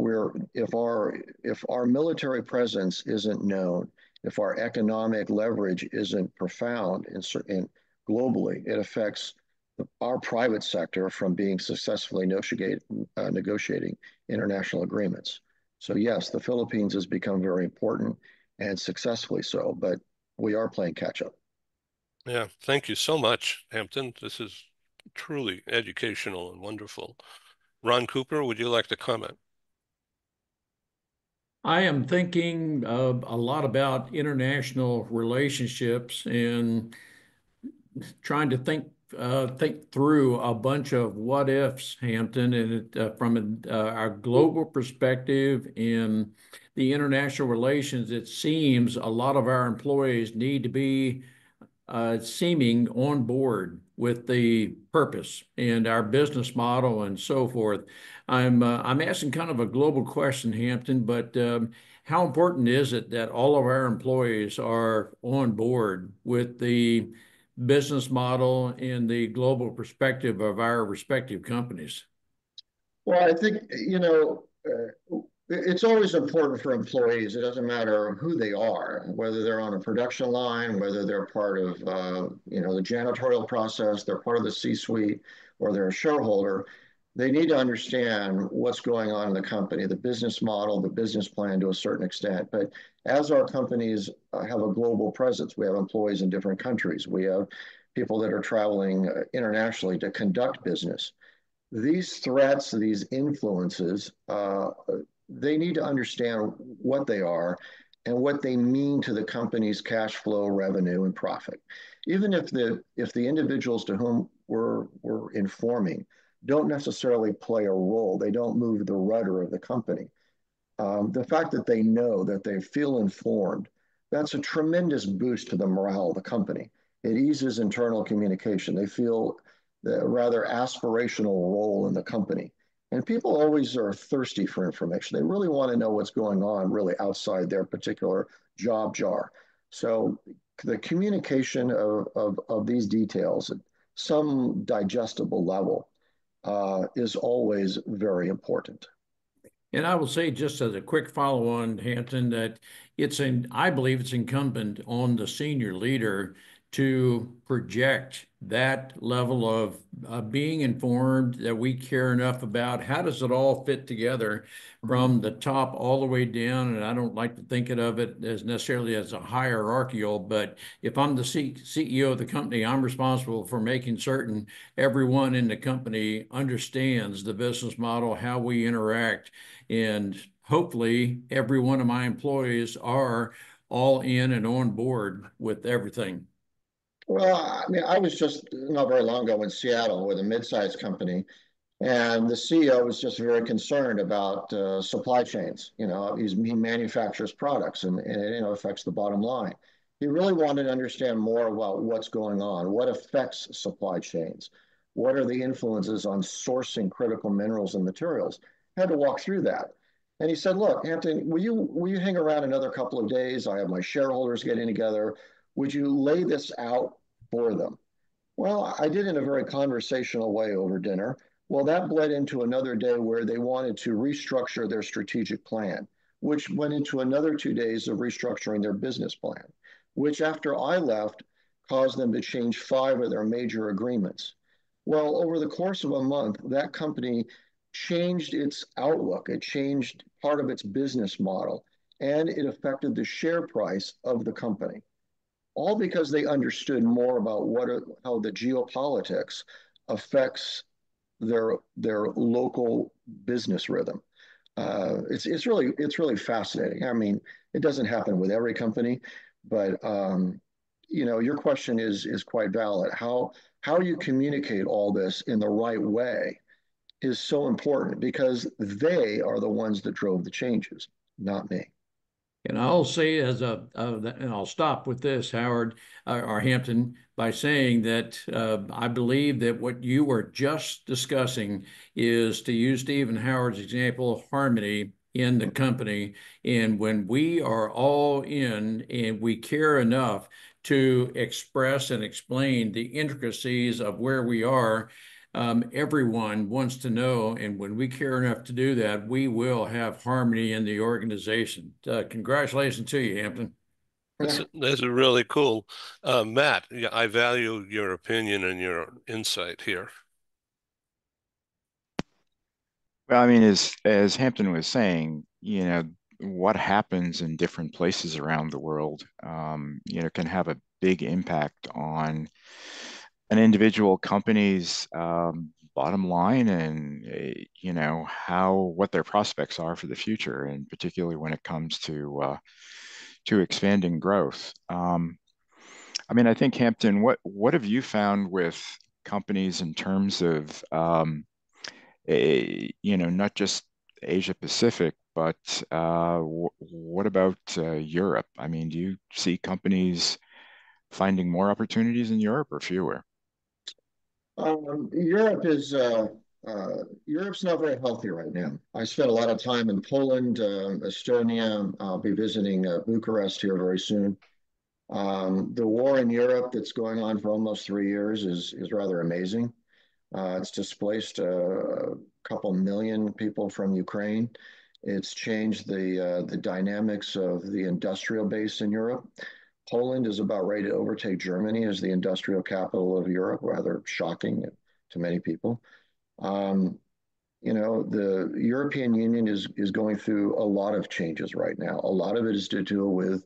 our military presence isn't known, if our economic leverage isn't profound in globally, it affects our private sector from being successfully negotiating international agreements. So yes, the Philippines has become very important and successfully so, but we are playing catch up.
Yeah, thank you so much, Hampton. This is truly educational and wonderful. Ron Cooper, would you like to comment?
I am thinking a lot about international relationships and trying to think through a bunch of what ifs, Hampton, and from our global perspective in the international relations, it seems a lot of our employees need to be seeming on board with the purpose and our business model and so forth. I'm asking kind of a global question, Hampton, but how important is it that all of our employees are on board with the business model and the global perspective of our respective companies?
Well, I think, it's always important for employees. It doesn't matter who they are, whether they're on a production line, whether they're part of, the janitorial process, they're part of the C-suite, or they're a shareholder. They need to understand what's going on in the company, the business model, the business plan to a certain extent. But as our companies have a global presence, we have employees in different countries. We have people that are traveling internationally to conduct business. These threats, these influences, they need to understand what they are and what they mean to the company's cash flow, revenue, and profit. Even if the individuals to whom we're informing don't necessarily play a role, they don't move the rudder of the company. The fact that they know, that they feel informed, that's a tremendous boost to the morale of the company. It eases internal communication. They feel the rather aspirational role in the company. And people always are thirsty for information. They really want to know what's going on really outside their particular job jar. So the communication of these details at some digestible level is always very important.
And I will say, just as a quick follow-on, Hampton, that I believe it's incumbent on the senior leader to project that level of being informed, that we care enough about how does it all fit together from the top all the way down. And I don't like to think of it as necessarily as a hierarchical, but if I'm the CEO of the company, I'm responsible for making certain everyone in the company understands the business model, how we interact, and hopefully every one of my employees are all in and on board with everything?
Well, I mean, I was just not very long ago in Seattle with a mid-sized company, and the CEO was just very concerned about supply chains. He manufactures products, and affects the bottom line. He really wanted to understand more about what's going on, what affects supply chains, what are the influences on sourcing critical minerals and materials. Had to walk through that. And he said, "Look, Hampton, will you hang around another couple of days? I have my shareholders getting together. Would you lay this out for them?" Well, I did in a very conversational way over dinner. Well, that bled into another day where they wanted to restructure their strategic plan, which went into another 2 days of restructuring their business plan, which after I left caused them to change 5 of their major agreements. Well, over the course of a month, that company changed its outlook, it changed part of its business model, and it affected the share price of the company, all because they understood more about how the geopolitics affects their local business rhythm. It's really fascinating. I mean, it doesn't happen with every company, but your question is quite valid. How you communicate all this in the right way is so important because they are the ones that drove the changes, not me.
And I'll say and I'll stop with this, Howard or Hampton, by saying that I believe that what you were just discussing is, to use Stephen Howard's example, harmony in the company. And when we are all in and we care enough to express and explain the intricacies of where we are, everyone wants to know, and when we care enough to do that, we will have harmony in the organization. Congratulations to you, Hampton.
That's really cool. Matt, yeah, I value your opinion and your insight here.
Well, I mean, as Hampton was saying, what happens in different places around the world, can have a big impact on an individual company's bottom line and what their prospects are for the future, and particularly when it comes to expanding growth. I mean, I think Hampton, what have you found with companies in terms of not just Asia Pacific, but what about Europe? I mean, do you see companies finding more opportunities in Europe or fewer?
Europe's not very healthy right now. I spent a lot of time in Poland, Estonia. I'll be visiting Bucharest here very soon. The war in Europe that's going on for almost 3 years is rather amazing. It's displaced a couple million people from Ukraine. It's changed the dynamics of the industrial base in Europe. Poland is about ready to overtake Germany as the industrial capital of Europe, rather shocking to many people. Um, the European Union is going through a lot of changes right now. A lot of it is to do with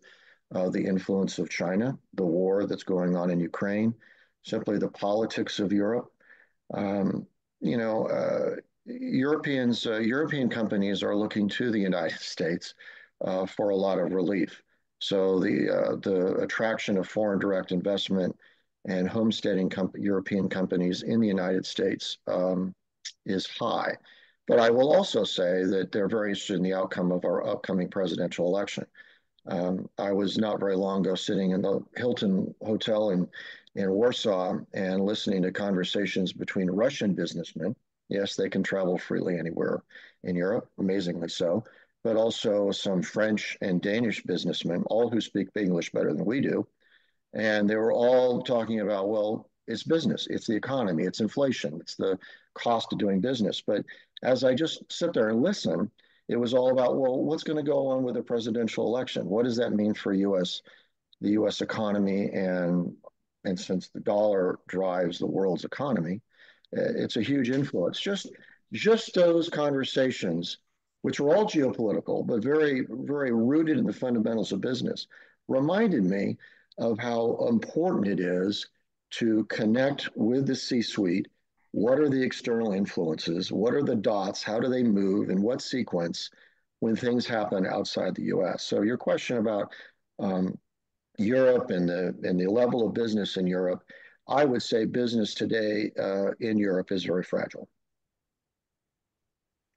the influence of China, the war that's going on in Ukraine, simply the politics of Europe. Um, you know, European companies are looking to the United States for a lot of relief. So the attraction of foreign direct investment and homesteading European companies in the United States is high. But I will also say that they're very interested in the outcome of our upcoming presidential election. I was not very long ago sitting in the Hilton Hotel in Warsaw and listening to conversations between Russian businessmen. Yes, they can travel freely anywhere in Europe, amazingly so, but also some French and Danish businessmen, all who speak English better than we do. And they were all talking about, well, it's business, it's the economy, it's inflation, it's the cost of doing business. But as I just sit there and listen, it was all about, well, what's going to go on with the presidential election? What does that mean for the U.S. economy? And since the dollar drives the world's economy, it's a huge influence. Just those conversations, which are all geopolitical, but very, very rooted in the fundamentals of business, reminded me of how important it is to connect with the C-suite. What are the external influences? What are the dots? How do they move? In what sequence when things happen outside the US? So your question about Europe and the level of business in Europe, I would say business today in Europe is very fragile,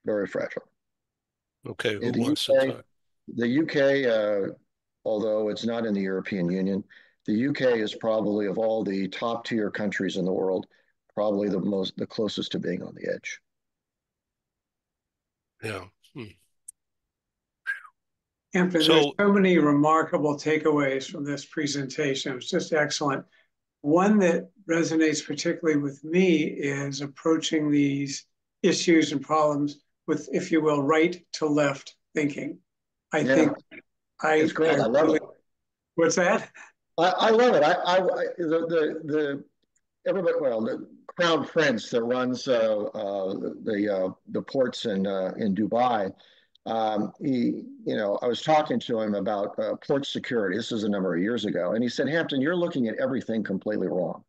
very fragile.
Okay, who
In the
wants to
UK,
talk?
the UK, although it's not in the European Union, the UK is probably of all the top tier countries in the world, probably the closest to being on the edge.
Yeah.
Hampton, there's
So,
so many remarkable takeaways from this presentation. It was just excellent. One that resonates particularly with me is approaching these issues and problems with, if you will, right to left thinking. I
Yeah,
think
it's great.
I
I love
really,
it.
what's that?
I love it. The everybody, well, the crown prince that runs the ports in Dubai. I was talking to him about port security. This is a number of years ago, and he said, "Hampton, you're looking at everything completely wrong."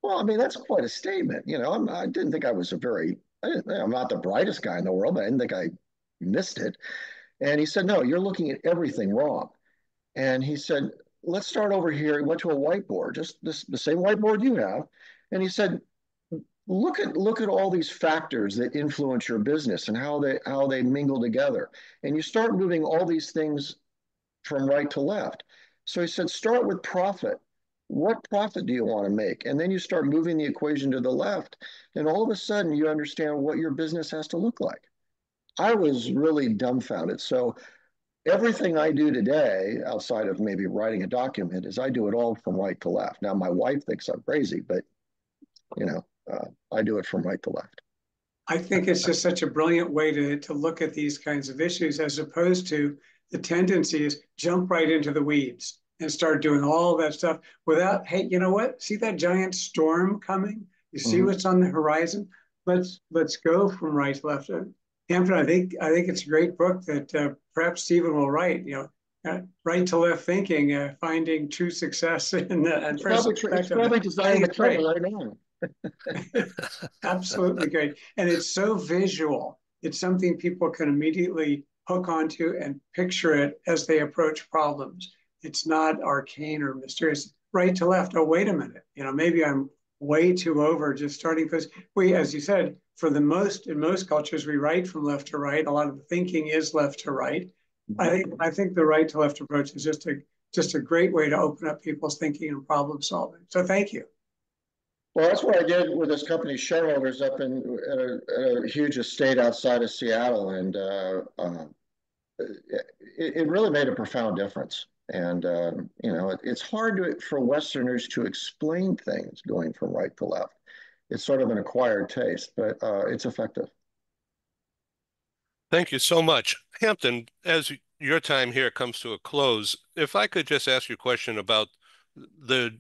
Well, I mean, that's quite a statement. I didn't think I was I'm not the brightest guy in the world, but I didn't think I missed it. And he said, "No, you're looking at everything wrong." And he said, "Let's start over here." He went to a whiteboard, just the same whiteboard you have. And he said, look at all these factors that influence your business and how they mingle together. And you start moving all these things from right to left. So he said, start with profit. What profit do you want to make? And then you start moving the equation to the left. And all of a sudden you understand what your business has to look like. I was really dumbfounded. So everything I do today, outside of maybe writing a document, is I do it all from right to left. Now, my wife thinks I'm crazy, but you know, I do it from right to left.
I think it's just such a brilliant way to look at these kinds of issues, as opposed to the tendency is jump right into the weeds and start doing all that stuff without, hey, you know what? See that giant storm coming? You see what's on the horizon? Let's go from right to left. Hampton, I think it's a great book that perhaps Stephen will write. Right to left thinking, finding true success in
It's
first
probably it's
perspective.
probably
I
designing
think
the
it's
cover
great.
right now.
Absolutely great. And it's so visual. It's something people can immediately hook onto and picture it as they approach problems. It's not arcane or mysterious. Right to left. Oh, wait a minute. Maybe I'm way too over just starting because as you said, in most cultures, we write from left to right. A lot of the thinking is left to right. I think the right to left approach is just a great way to open up people's thinking and problem solving. So thank you.
Well, that's what I did with this company's shareholders up at a huge estate outside of Seattle, and it really made a profound difference. And it's hard for Westerners to explain things going from right to left. It's sort of an acquired taste, but it's effective.
thank you so much. Hampton, as your time here comes to a close, if I could just ask you a question the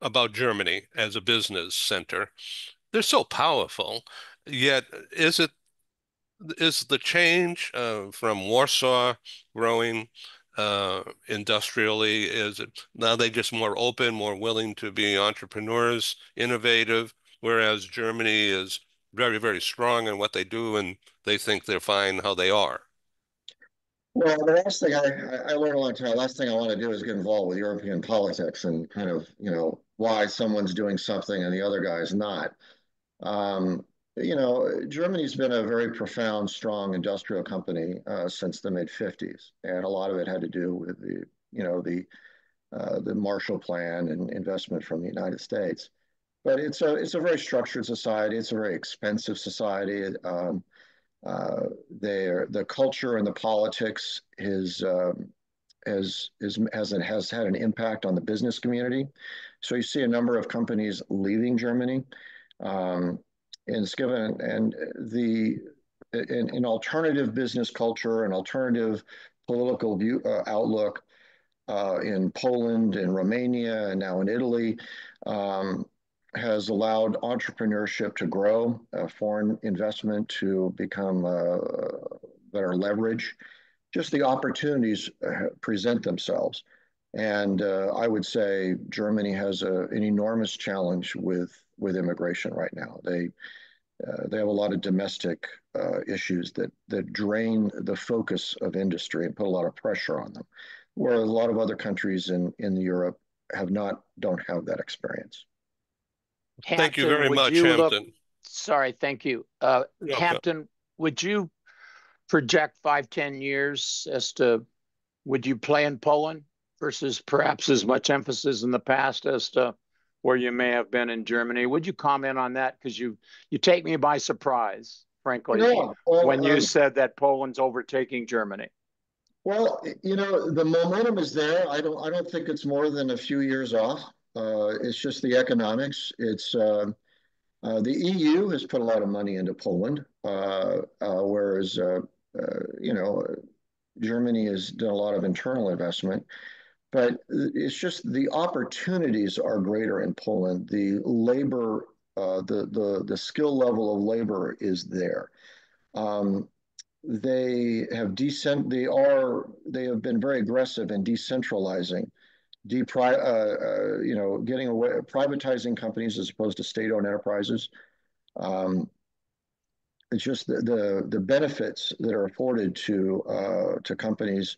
about Germany as a business center. They're so powerful, yet is the change from Warsaw growing industrially? Is it now they just more open, more willing to be entrepreneurs, innovative, whereas Germany is very, very strong in what they do and they think they're fine how they are.
Well, the last thing I learned a long time, last thing I want to do is get involved with European politics and kind of, why someone's doing something and the other guy's not. Um, Germany's been a very profound, strong industrial company since the mid 50s, and a lot of it had to do with the Marshall Plan and investment from the United States. But it's a very structured society. It's a very expensive society. The culture and the politics has had an impact on the business community. So you see a number of companies leaving Germany. Um, and it's given and the an alternative business culture, an alternative political view outlook in Poland and Romania and now in Italy um, has allowed entrepreneurship to grow, foreign investment to become better leverage. Just the opportunities present themselves. And I would say Germany has an enormous challenge with immigration right now. They have a lot of domestic issues that drain the focus of industry and put a lot of pressure on them. where a lot of other countries in Europe don't have that experience.
Thank you
Hampton,
very
would
much,
you look,
Hampton.
sorry, thank you.
Welcome.
Hampton, would you project 5, 10 years as to would you play in Poland versus perhaps as much emphasis in the past as to where you may have been in Germany? Would you comment on that? Because you take me by surprise, frankly,
Yeah, well,
when you said that Poland's overtaking Germany.
well, the momentum is there. I don't think it's more than a few years off. It's just the economics. It's the EU has put a lot of money into Poland, whereas Germany has done a lot of internal investment. But it's just the opportunities are greater in Poland. The labor, the skill level of labor is there. Um, they have been very aggressive in decentralizing, getting away, privatizing companies as opposed to state-owned enterprises. Um, it's just the benefits that are afforded to companies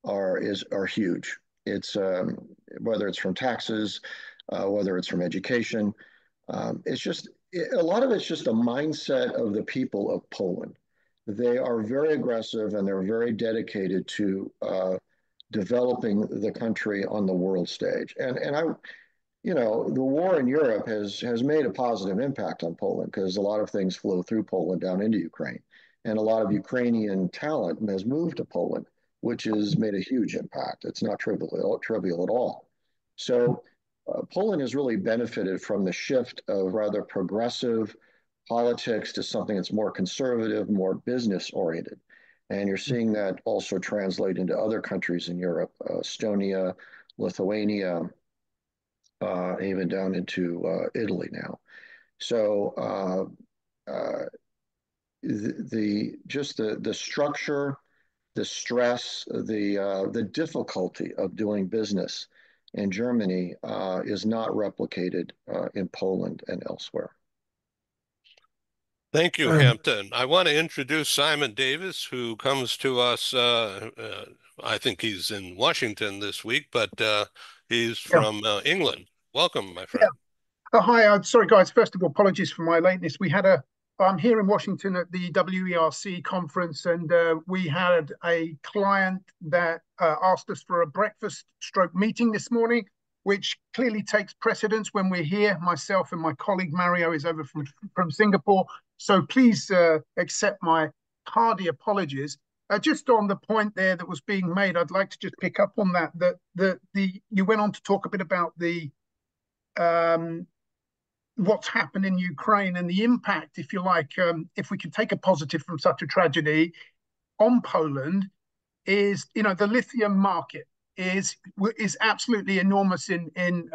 are huge. It's whether it's from taxes, whether it's from education. A lot of it's just a mindset of the people of Poland. They are very aggressive and they're very dedicated to developing the country on the world stage. The war in Europe has made a positive impact on Poland because a lot of things flow through Poland down into Ukraine, and a lot of Ukrainian talent has moved to Poland, which has made a huge impact. It's not trivial at all. So Poland has really benefited from the shift of rather progressive politics to something that's more conservative, more business oriented. And you're seeing that also translate into other countries in Europe, Estonia, Lithuania, even down into Italy now. So the structure, the stress, the difficulty of doing business in Germany is not replicated in Poland and elsewhere.
Thank you, Hampton. I want to introduce Simon Davis, who comes to us. I think he's in Washington this week, but he's from England. Welcome, my friend.
Hi, sorry guys. First of all, apologies for my lateness. I'm here in Washington at the WERC conference, and we had a client that asked us for a breakfast stroke meeting this morning, which clearly takes precedence when we're here. Myself and my colleague Mario is over from Singapore. So please accept my hearty apologies. Just on the point there that was being made, I'd like to just pick up on that you went on to talk a bit about the what's happened in Ukraine and the impact, if you like, if we can take a positive from such a tragedy on Poland, is the lithium market is absolutely enormous in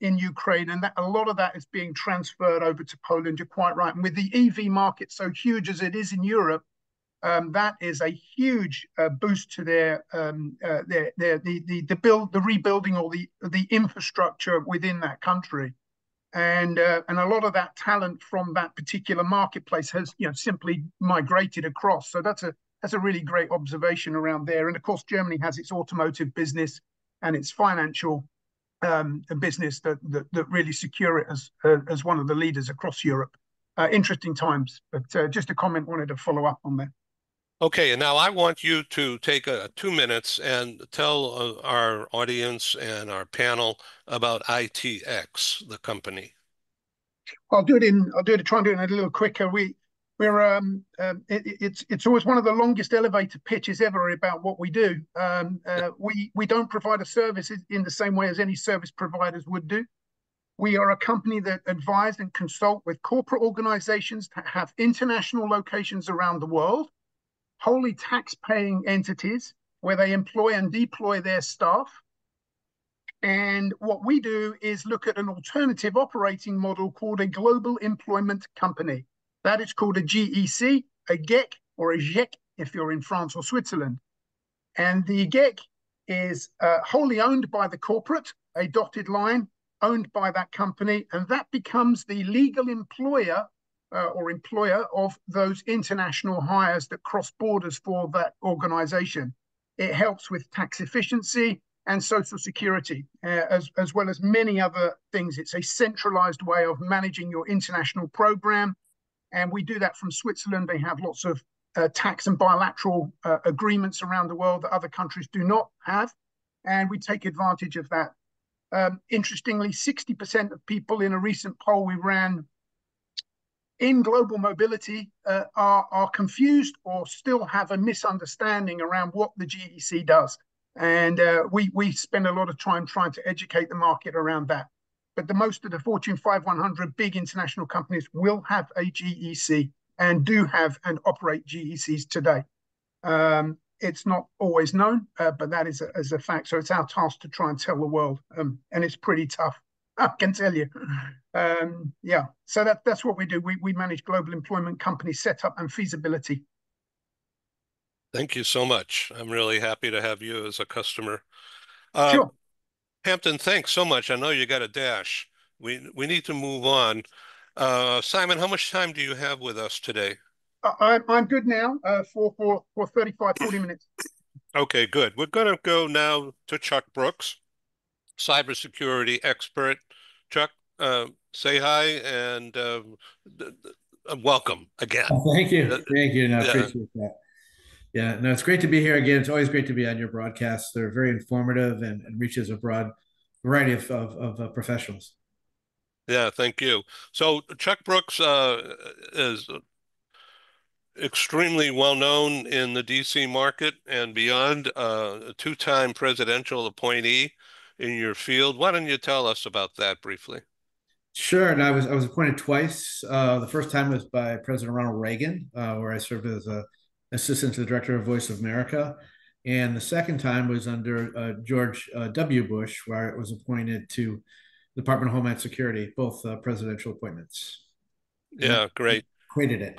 Ukraine, and that a lot of that is being transferred over to Poland. You're quite right, and with the EV market so huge as it is in Europe, that is a huge boost to the rebuilding or the infrastructure within that country. And a lot of that talent from that particular marketplace has simply migrated across. So that's a really great observation around there. And of course, Germany has its automotive business and its financial business that really secure it as one of the leaders across Europe. Interesting times, but just a comment wanted to follow up on that.
Okay, and now I want you to take 2 minutes and tell our audience and our panel about ITX, the company.
I'll try and do it a little quicker. It's always one of the longest elevator pitches ever about what we do. We don't provide a service in the same way as any service providers would do. We are a company that advise and consult with corporate organizations that have international locations around the world, wholly tax-paying entities where they employ and deploy their staff. And what we do is look at an alternative operating model called a global employment company. That is called a GEC, a GEC, or a GEC if you're in France or Switzerland. And the GEC is wholly owned by the corporate, a dotted line owned by that company, and that becomes the legal employer or employer of those international hires that cross borders for that organization. It helps with tax efficiency and social security, as well as many other things. It's a centralized way of managing your international program. And we do that from Switzerland. They have lots of tax and bilateral agreements around the world that other countries do not have. And we take advantage of that. Interestingly, 60% of people in a recent poll we ran in global mobility are confused or still have a misunderstanding around what the GEC does. And we spend a lot of time trying to educate the market around that. But most of the Fortune 500 big international companies will have a GEC and do have and operate GECs today. It's not always known, but that is a fact. So it's our task to try and tell the world, and it's pretty tough, I can tell you. Yeah, so that's what we do. We manage global employment company setup and feasibility.
Thank you so much. I'm really happy to have you as a customer.
Sure.
Hampton, thanks so much. I know you got a dash. We need to move on. Simon, how much time do you have with us today?
I'm good now for 35, 40 minutes.
Okay, good. We're going to go now to Chuck Brooks, cybersecurity expert. Chuck, say hi and welcome again.
Thank you. Thank you. And I appreciate that. Yeah, no, it's great to be here again. It's always great to be on your broadcasts. They're very informative and reaches a broad variety of professionals.
Yeah, thank you. So Chuck Brooks is extremely well known in the DC market and beyond, a two-time presidential appointee in your field. Why don't you tell us about that briefly?
Sure. And I was appointed twice. The first time was by President Ronald Reagan, where I served as a assistant to the director of Voice of America. And the second time was under George W. Bush, where I was appointed to the Department of Homeland Security, both presidential appointments.
Yeah, great.
Equated it.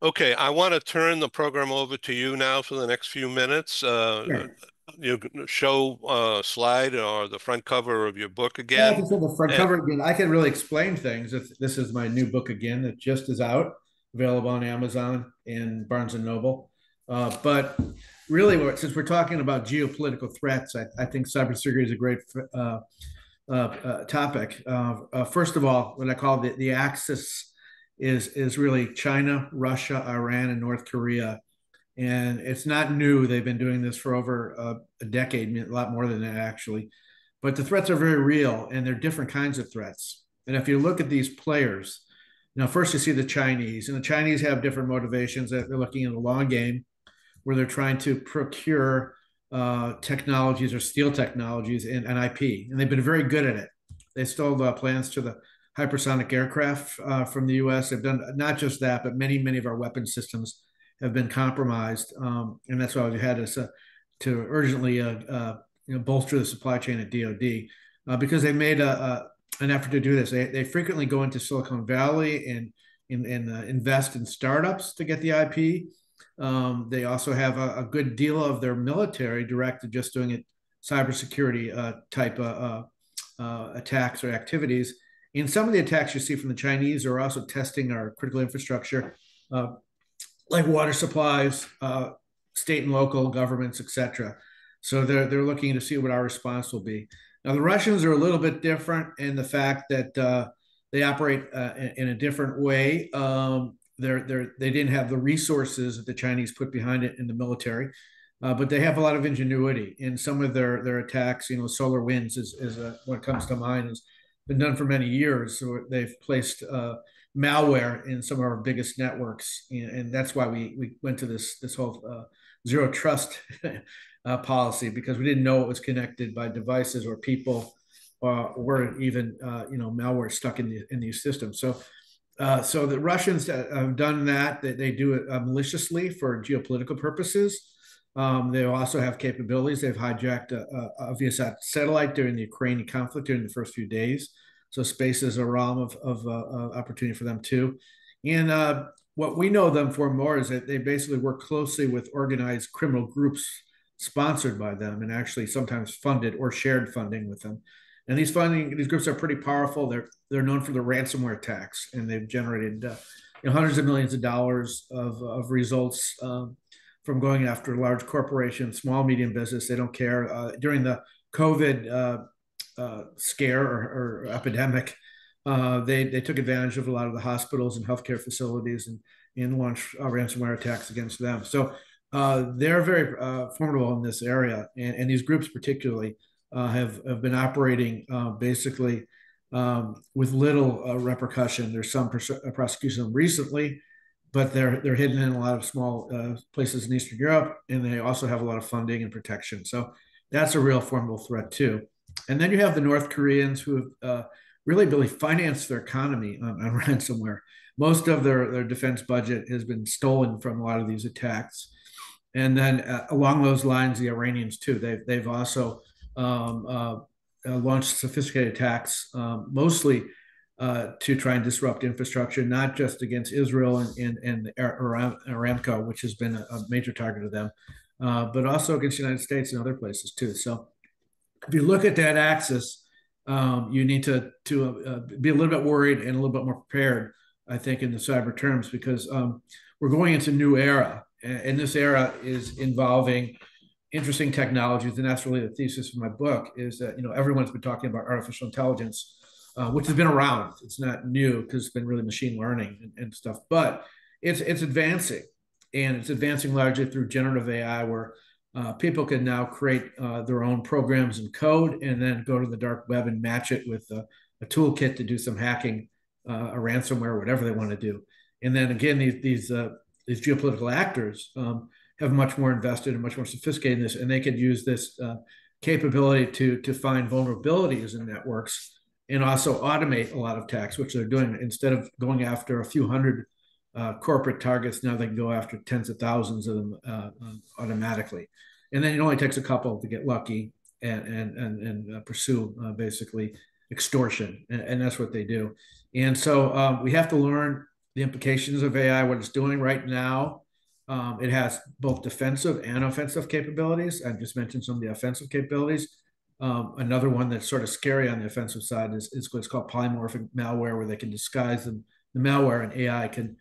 Okay, I want to turn the program over to you now for the next few minutes.
Sure.
You show slide or the front cover of your book
Yeah, I
again.
can show the front cover again. I can really explain things. This is my new book again that just is out, available on Amazon and Barnes and Noble. But really, since we're talking about geopolitical threats, I think cybersecurity is a great topic. First of all, what I call the axis is really China, Russia, Iran, and North Korea. And it's not new. They've been doing this for over a decade, a lot more than that, actually. But the threats are very real, and they're different kinds of threats. And if you look at these players, first you see the Chinese, and the Chinese have different motivations. They're looking in the long game, where they're trying to procure technologies or steal technologies and IP, and they've been very good at it. They stole the plans to the hypersonic aircraft from the U.S. They've done not just that, but many of our weapon systems have been compromised, and that's why we've had to urgently bolster the supply chain at DoD because they made an effort to do this. They frequently go into Silicon Valley and invest in startups to get the IP. They also have a good deal of their military directed just doing it cybersecurity type attacks or activities. And some of the attacks you see from the Chinese are also testing our critical infrastructure, like water supplies, state and local governments, etc. So they're looking to see what our response will be. Now the Russians are a little bit different in the fact that they operate in a different way. They didn't have the resources that the Chinese put behind it in the military, but they have a lot of ingenuity in some of their attacks. Solar winds is what comes to mind. Has been done for many years. So they've placed malware in some of our biggest networks, and that's why we went to this whole zero trust policy, because we didn't know it was connected by devices or people, or even malware stuck in these systems. So the Russians have done that. They do it maliciously for geopolitical purposes. They also have capabilities. They've hijacked a Viasat satellite during the Ukrainian conflict during the first few days. So space is a realm of opportunity for them too. And what we know them for more is that they basically work closely with organized criminal groups sponsored by them, and actually sometimes funded or shared funding with them. And these groups are pretty powerful. They're known for the ransomware attacks, and they've generated hundreds of millions of dollars of results from going after large corporations, small, medium business. They don't care. During the COVID scare or epidemic, they took advantage of a lot of the hospitals and healthcare facilities and launched ransomware attacks against them. So they're very formidable in this area, and these groups particularly have been operating basically with little repercussion. There's some prosecution recently, but they're hidden in a lot of small places in Eastern Europe, and they also have a lot of funding and protection. So that's a real formidable threat too. And then you have the North Koreans who have really financed their economy on ransomware. Most of their defense budget has been stolen from a lot of these attacks. And then along those lines, the Iranians too. They've also launched sophisticated attacks, mostly to try and disrupt infrastructure, not just against Israel and Aramco, which has been a major target of them, but also against the United States and other places too. So if you look at that axis, you need to be a little bit worried and a little bit more prepared, I think, in the cyber terms, because we're going into a new era. And this era is involving interesting technologies, and that's really the thesis of my book. Is that everyone's been talking about artificial intelligence, which has been around. It's not new because it's been really machine learning and stuff, but it's advancing, and it's advancing largely through generative AI, where people can now create their own programs and code, and then go to the dark web and match it with a toolkit to do some hacking, a ransomware, whatever they want to do. And then again, these geopolitical actors have much more invested and much more sophisticated in this, and they could use this capability to find vulnerabilities in networks and also automate a lot of attacks, which they're doing. Instead of going after a few hundred corporate targets, now they can go after tens of thousands of them automatically. And then it only takes a couple to get lucky and pursue basically extortion, and that's what they do. And so we have to learn the implications of AI, what it's doing right now. It has both defensive and offensive capabilities. I just mentioned some of the offensive capabilities. Another one that's sort of scary on the offensive side is what's called polymorphic malware, where they can disguise the malware, and AI can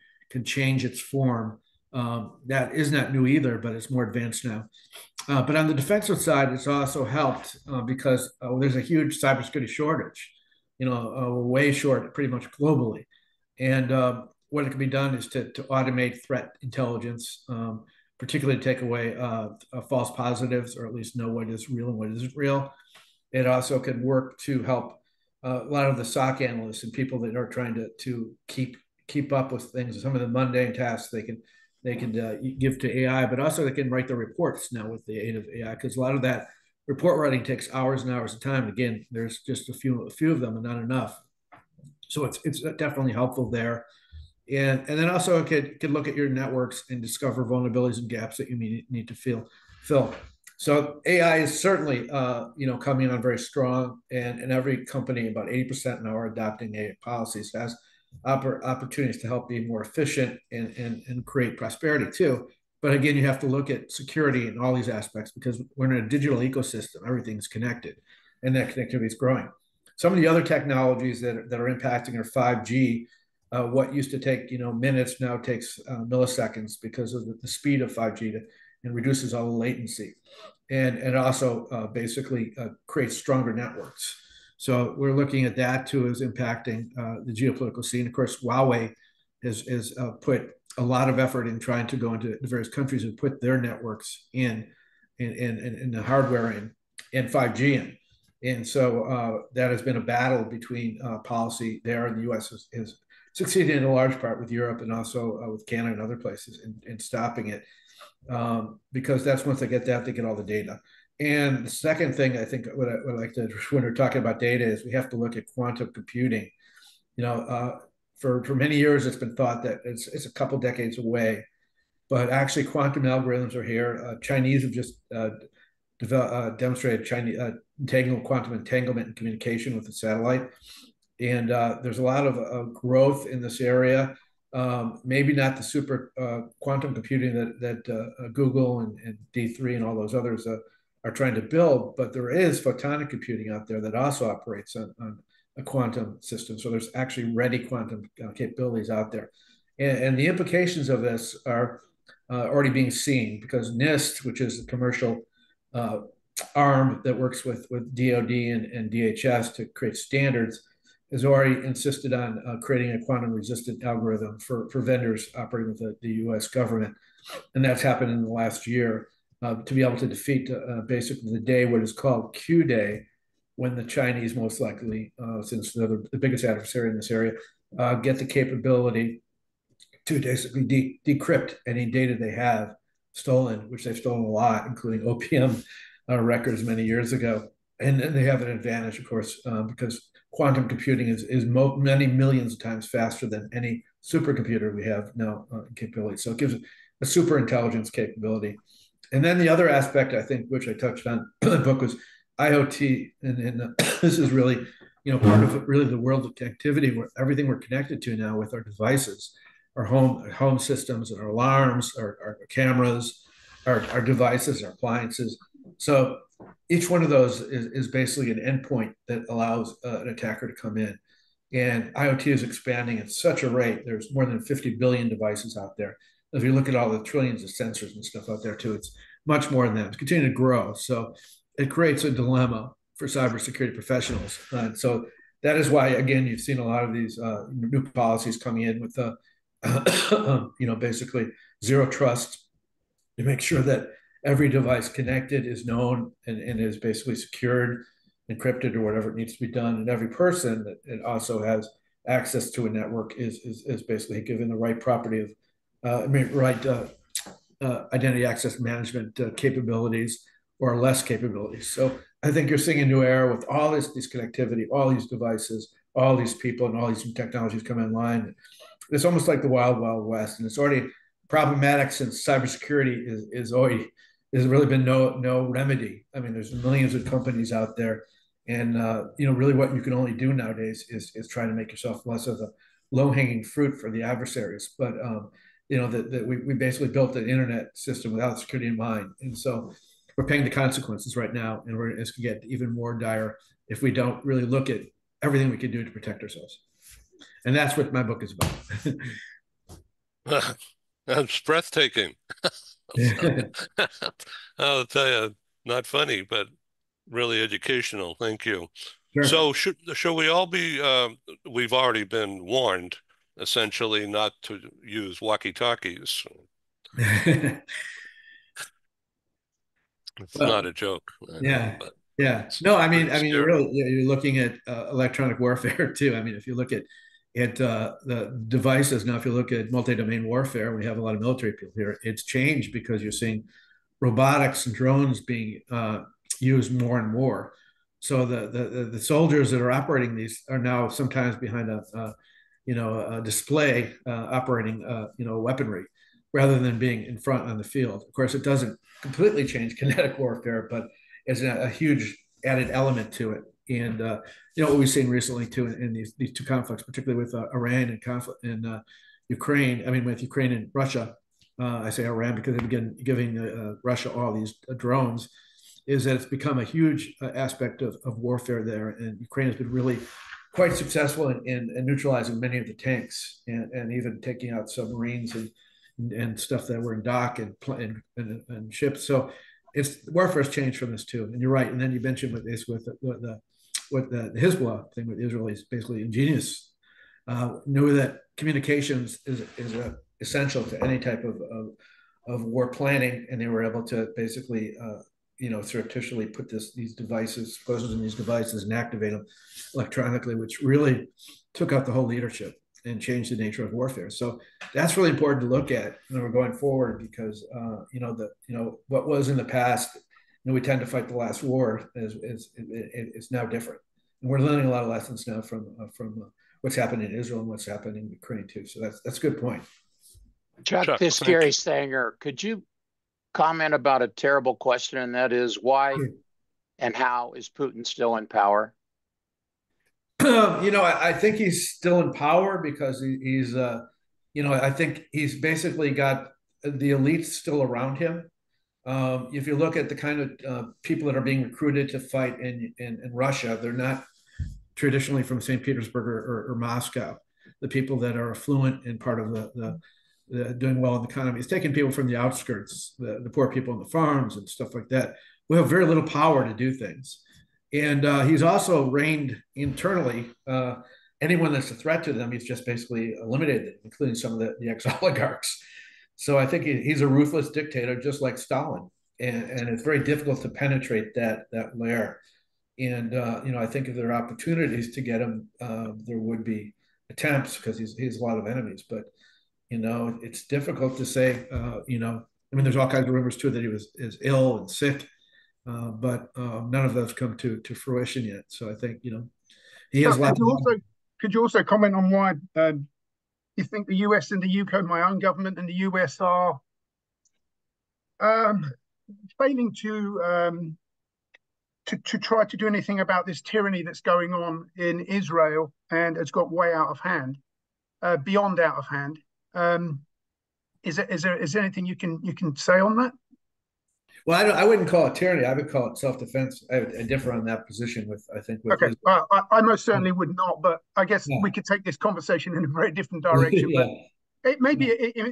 change its form. That is not new either, but it's more advanced now. But on the defensive side, it's also helped because there's a huge cybersecurity shortage. We're way short pretty much globally. And what can be done is to automate threat intelligence, particularly to take away false positives, or at least know what is real and what isn't real. It also can work to help a lot of the SOC analysts and people that are trying to keep up with things. Some of the mundane tasks they can give to AI, but also they can write the reports now with the aid of AI, because a lot of that report writing takes hours and hours of time. Again, there's just a few of them and not enough. So it's definitely helpful there. And then also it could look at your networks and discover vulnerabilities and gaps that you need to fill. So AI is certainly coming on very strong, and every company, about 80% now, are adopting AI policies, has opportunities to help be more efficient and create prosperity too. But again, you have to look at security in all these aspects, because we're in a digital ecosystem. Everything's connected, and that connectivity is growing. Some of the other technologies that are impacting are 5G. What used to take minutes now takes milliseconds, because of the speed of 5G, and reduces all the latency, and also basically creates stronger networks. So we're looking at that too as impacting the geopolitical scene. Of course, Huawei has put a lot of effort in trying to go into the various countries and put their networks in the hardware and 5G in. And so that has been a battle between policy there, and the U.S. has succeeded in a large part with Europe, and also with Canada and other places in stopping it, because that's once they get that, they get all the data. And the second thing, I think, what I like to, when we're talking about data, is we have to look at quantum computing. For many years, it's been thought that it's a couple decades away, but actually quantum algorithms are here. Chinese have just demonstrated quantum entanglement and communication with the satellite. And there's a lot of growth in this area. Maybe not the super quantum computing that Google and D3 and all those others are trying to build, but there is photonic computing out there that also operates on a quantum system. So there's actually ready quantum capabilities out there. And the implications of this are already being seen, because NIST, which is a commercial arm that works with DoD and DHS to create standards, has already insisted on creating a quantum resistant algorithm for vendors operating with the US government. And that's happened in the last year to be able to defeat basically the day, what is called Q Day, when the Chinese most likely, since they're the biggest adversary in this area, get the capability to basically decrypt any data they have stolen, which they've stolen a lot, including opium records many years ago. And they have an advantage, of course, because quantum computing is many millions of times faster than any supercomputer we have now capability. So it gives a super intelligence capability. And then the other aspect, I think, which I touched on in the book, was IoT. And this is really, part of really the world of connectivity, where everything we're connected to now with our devices, our home systems, our alarms, our cameras, our devices, our appliances. So each one of those is basically an endpoint that allows an attacker to come in. And IoT is expanding at such a rate. There's more than 50 billion devices out there. If you look at all the trillions of sensors and stuff out there too, it's much more than that. It's continuing to grow. So it creates a dilemma for cybersecurity professionals. So that is why, again, you've seen a lot of these new policies coming in with, basically zero trust, to make sure that every device connected is known and is basically secured, encrypted, or whatever it needs to be done. And every person that it also has access to a network is basically given the right property of, identity access management capabilities or less capabilities. So I think you're seeing a new era with all this connectivity, all these devices, all these people, and all these new technologies come online. It's almost like the wild, wild west, and it's already problematic since cybersecurity is already, there's really been no remedy. I mean, there's millions of companies out there, and really what you can only do nowadays is try to make yourself less of a low-hanging fruit for the adversaries. But that we basically built an internet system without security in mind, and so we're paying the consequences right now, and it's going to get even more dire if we don't really look at everything we can do to protect ourselves. And that's what my book is about.
That's breathtaking. I'll tell you, not funny, but really educational. Thank you. Sure. So should we all be, we've already been warned, essentially, not to use walkie-talkies. It's not a joke.
Yeah. No, I mean, you're looking at electronic warfare too. I mean, if you look at the devices now, if you look at multi-domain warfare, we have a lot of military people here. It's changed because you're seeing robotics and drones being used more and more. So the soldiers that are operating these are now sometimes behind a display operating weaponry, rather than being in front on the field. Of course, it doesn't completely change kinetic warfare, but it's a huge added element to it. And what we've seen recently too in these two conflicts, particularly with Iran and conflict in Ukraine. I mean, with Ukraine and Russia, I say Iran because they began giving Russia all these drones. Is that it's become a huge aspect of warfare there, and Ukraine has been really quite successful in neutralizing many of the tanks and even taking out submarines and stuff that were in dock and ships. So warfare has changed from this too. And you're right. And then you mentioned with the Hezbollah thing with Israel is basically ingenious. Knew that communications is essential to any type of war planning, and they were able to basically surreptitiously put these devices, explosives in these devices, and activate them electronically, which really took out the whole leadership and changed the nature of warfare. So that's really important to look at when we're going forward, because what was in the past, we tend to fight the last war, is now different, and we're learning a lot of lessons now from what's happening in Israel and what's happening in Ukraine too. So that's a good point.
Chuck, this Gary Sanger, could you comment about a terrible question, and that is why and how is Putin still in power?
I think he's still in power because he's I think he's basically got the elites still around him. If you look at the kind of people that are being recruited to fight in Russia, they're not traditionally from St. Petersburg or Moscow. The people that are affluent and part of doing well in the economy. He's taking people from the outskirts, the poor people on the farms and stuff like that, who have very little power to do things. And he's also reigned internally. Anyone that's a threat to them, he's just basically eliminated them, including some of the ex-oligarchs. So I think he's a ruthless dictator, just like Stalin. And it's very difficult to penetrate that layer. And I think if there are opportunities to get him, there would be attempts because he's a lot of enemies. But it's difficult to say. I mean, there's all kinds of rumors too that he is ill and sick, but none of those come to fruition yet. So I think he has lots.
Could you also comment on why you think the US and the UK, my own government and the US, are failing to try to do anything about this tyranny that's going on in Israel, and it's got way out of hand, beyond out of hand. Is there anything you can say on that?
Well, I wouldn't call it tyranny. I would call it self-defense. I differ on that position with
Okay. I most certainly would not, but I guess we could take this conversation in a very different direction.
Yeah.
But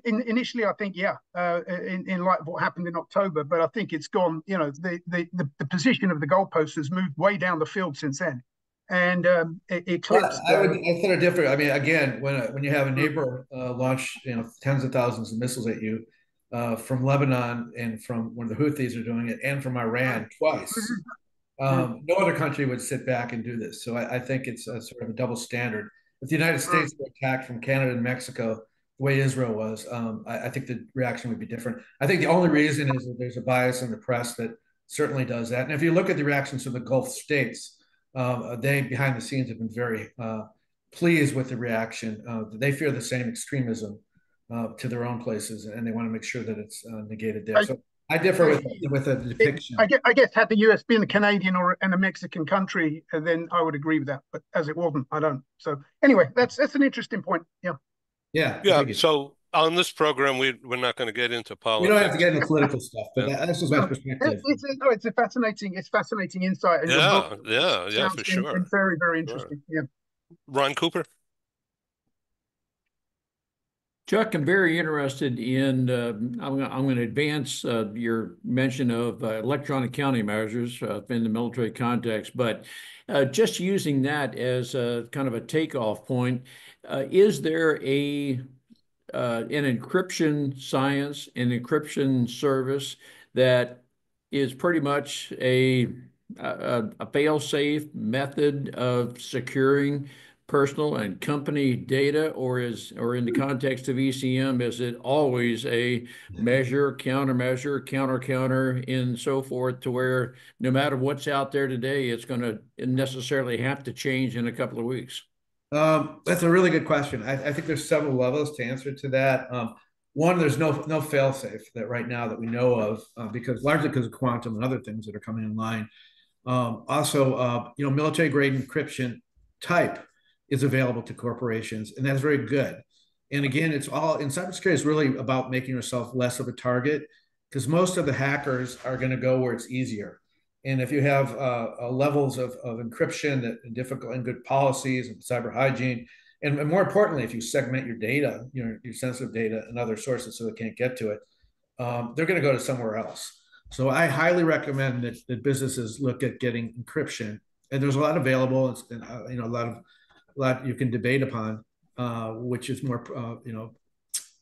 initially, I think, in light of what happened in October, but I think it's gone. The position of the goalpost has moved way down the field since then, and it eclipsed.
I sort of differ. I mean, again, when you have a neighbor launch tens of thousands of missiles at you from Lebanon and from when the Houthis are doing it, and from Iran twice, no other country would sit back and do this. So I think it's a sort of a double standard. If the United States were attacked from Canada and Mexico, the way Israel was, I think the reaction would be different. I think the only reason is that there's a bias in the press that certainly does that. And if you look at the reactions from the Gulf states, they behind the scenes have been very pleased with the reaction. They fear the same extremism to their own places, and they want to make sure that it's negated there. So I differ with the depiction.
I guess had the US been a Canadian and a Mexican country, then I would agree with that. But as it wasn't, I don't. So anyway, that's an interesting point. Yeah.
Yeah.
So on this program, we're not going to get into politics.
We don't have to get into political stuff, but that's just my perspective.
It's a fascinating insight. And
yeah, for sure.
And very, very interesting. Sure. Yeah.
Ron Cooper.
Chuck, I'm very interested in, I'm going to advance your mention of electronic countermeasures in the military context, but just using that as a kind of a takeoff point, is there an encryption science, an encryption service that is pretty much a fail-safe method of securing personal and company data, or in the context of ECM, is it always a measure, countermeasure, counter, and so forth, to where no matter what's out there today, it's going to necessarily have to change in a couple of weeks?
That's a really good question. I think there's several levels to answer to that. One, there's no fail-safe that right now that we know of, largely because of quantum and other things that are coming in line. Also, military-grade encryption type is available to corporations, and that's very good. And again, it's all in cybersecurity is really about making yourself less of a target, because most of the hackers are going to go where it's easier. And if you have levels of encryption and difficult and good policies and cyber hygiene, and more importantly, if you segment your data, your sensitive data and other sources so they can't get to it, they're going to go to somewhere else. So I highly recommend that businesses look at getting encryption, and there's a lot available, and a lot you can debate upon, which is more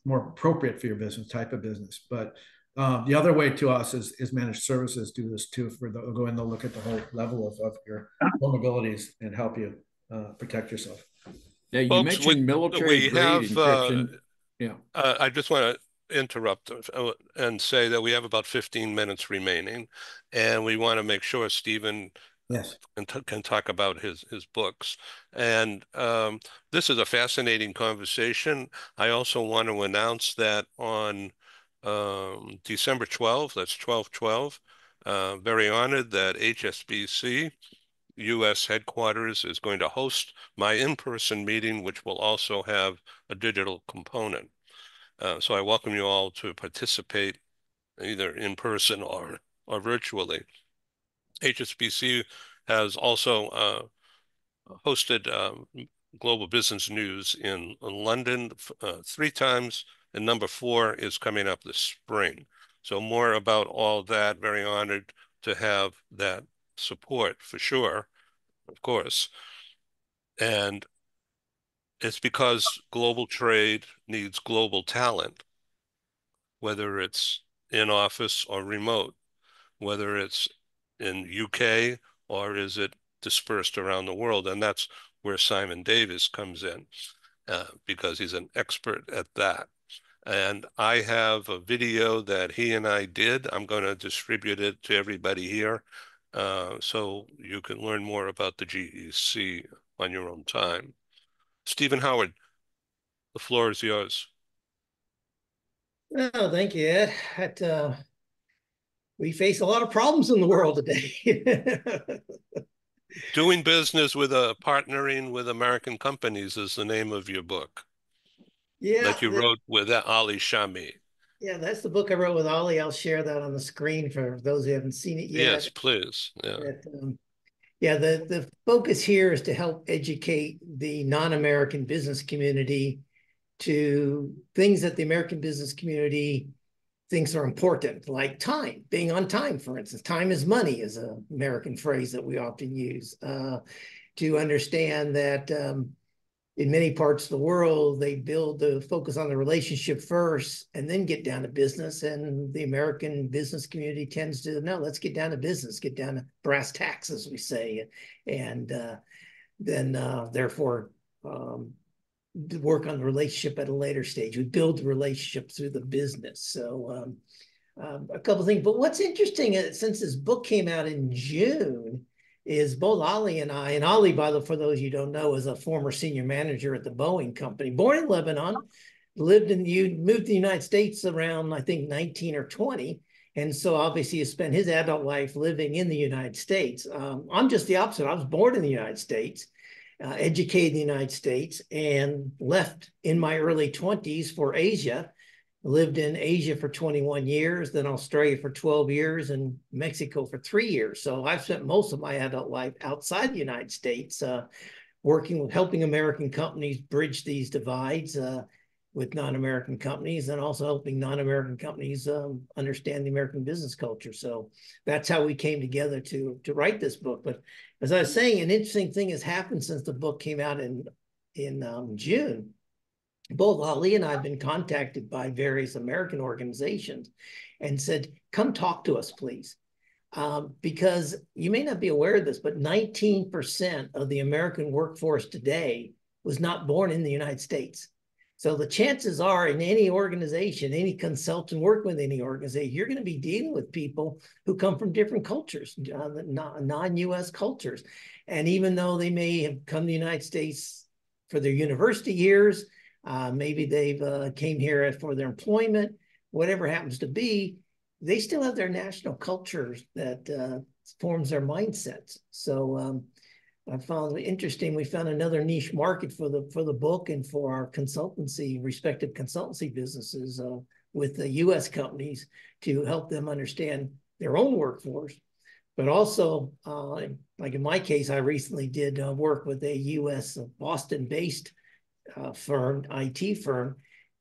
more appropriate for your type of business. But the other way to us is managed services do this too. They'll go in, they'll look at the whole level of your vulnerabilities and help you protect yourself.
Now, you mentioned military grade encryption.
I just want to interrupt and say that we have about 15 minutes remaining, and we want to make sure Stephen can talk about his books. And this is a fascinating conversation. I also want to announce that on December 12th, that's 12/12, very honored that HSBC U.S. headquarters is going to host my in-person meeting, which will also have a digital component. So I welcome you all to participate either in person or virtually. HSBC has also hosted Global Business News in London 3 times and number 4 is coming up this spring. So more about all that. Very honored to have that support for sure, of course. And it's because global trade needs global talent, whether it's in office or remote, whether it's in UK or is it dispersed around the world. And that's where Simon Davis comes in, because he's an expert at that. And I have a video that he and I did. I'm going to distribute it to everybody here, so you can learn more about the GEC on your own time. Stephen Howard, the floor is yours.
Oh, thank you, Ed. We face a lot of problems in the world today.
Doing business with partnering with American companies is the name of your book
Yeah,
that you wrote with Ali Shami.
yeah, that's the book I wrote with Ali. I'll share that on the screen for those who haven't seen it
Yes,
yet.
please. Yeah.
Yeah, the focus here is to help educate the non-American business community to things that the American business community thinks are important, like time, being on time, for instance. Time is money is an American phrase that we often use. To understand that in many parts of the world, they build the focus on the relationship first and then get down to business. And the American business community tends to, no, let's get down to business, get down to brass tacks, as we say. And then therefore, work on the relationship at a later stage. We build the relationship through the business. So a couple of things. But what's interesting, since this book came out in June, is both Ali and I, and Ali, by the way, for those you don't know, is a former senior manager at the Boeing company, born in Lebanon, moved to the United States around, I think, 19 or 20. And so obviously he spent his adult life living in the United States. I'm just the opposite. I was born in the United States, educated in the United States, and left in my early 20s for Asia. Lived in Asia for 21 years, then Australia for 12 years, and Mexico for 3 years. So I've spent most of my adult life outside the United States, working with helping American companies bridge these divides with non-American companies, and also helping non-American companies understand the American business culture. So that's how we came together to write this book. But as I was saying, an interesting thing has happened since the book came out in June. Both Ali and I have been contacted by various American organizations and said, come talk to us, please. Because you may not be aware of this, but 19% of the American workforce today was not born in the United States. So the chances are in any organization, any consultant working with any organization, you're going to be dealing with people who come from different cultures, non-US cultures. And even though they may have come to the United States for their university years, maybe they've came here for their employment, whatever happens to be, they still have their national cultures that forms their mindsets. So I found it interesting. We found another niche market for the book and for our respective consultancy businesses with the U.S. companies to help them understand their own workforce. But also, like in my case, I recently did work with a U.S. Boston-based firm, IT firm,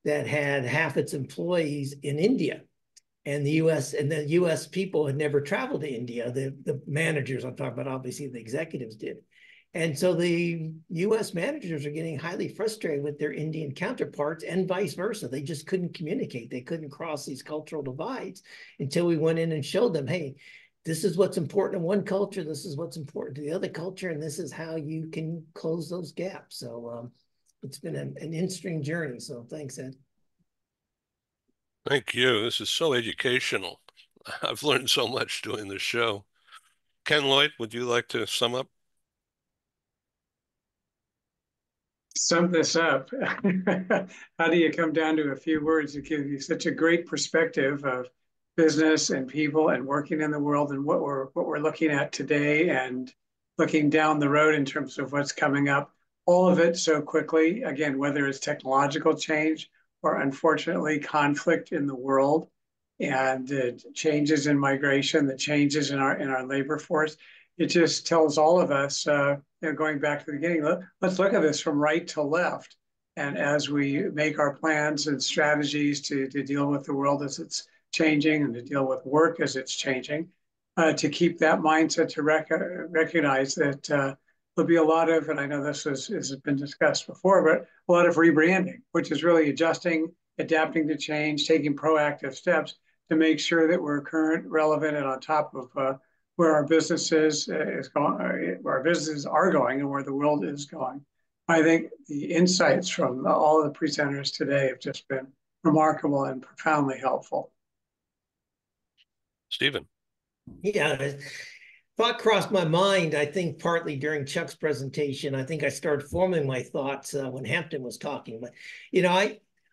that had half its employees in India. And the U.S. people had never traveled to India. The managers I'm talking about, obviously the executives did. And so the U.S. managers are getting highly frustrated with their Indian counterparts and vice versa. They just couldn't communicate. They couldn't cross these cultural divides until we went in and showed them, hey, this is what's important in one culture. This is what's important to the other culture. And this is how you can close those gaps. So it's been an interesting journey. So thanks, Ed.
Thank you. This is so educational. I've learned so much doing this show. Ken Lloyd, would you like to sum up?
Sum this up. How do you come down to a few words that give you such a great perspective of business and people and working in the world and what we're looking at today and looking down the road in terms of what's coming up? All of it so quickly, again, whether it's technological change or unfortunately conflict in the world and the changes in migration, the changes in our labor force. It just tells all of us, going back to the beginning, let's look at this from right to left And as we make our plans and strategies to deal with the world as it's changing and to deal with work as it's changing, to keep that mindset to recognize that there'll be a lot of, and I know this has been discussed before, but a lot of rebranding, which is really adjusting, adapting to change, taking proactive steps to make sure that we're current, relevant, and on top of where our businesses is going, where our businesses are going, and where the world is going. I think the insights from all of the presenters today have just been remarkable and profoundly helpful.
Stephen.
Yeah, thought crossed my mind, I think partly during Chuck's presentation. I think I started forming my thoughts when Hampton was talking. But,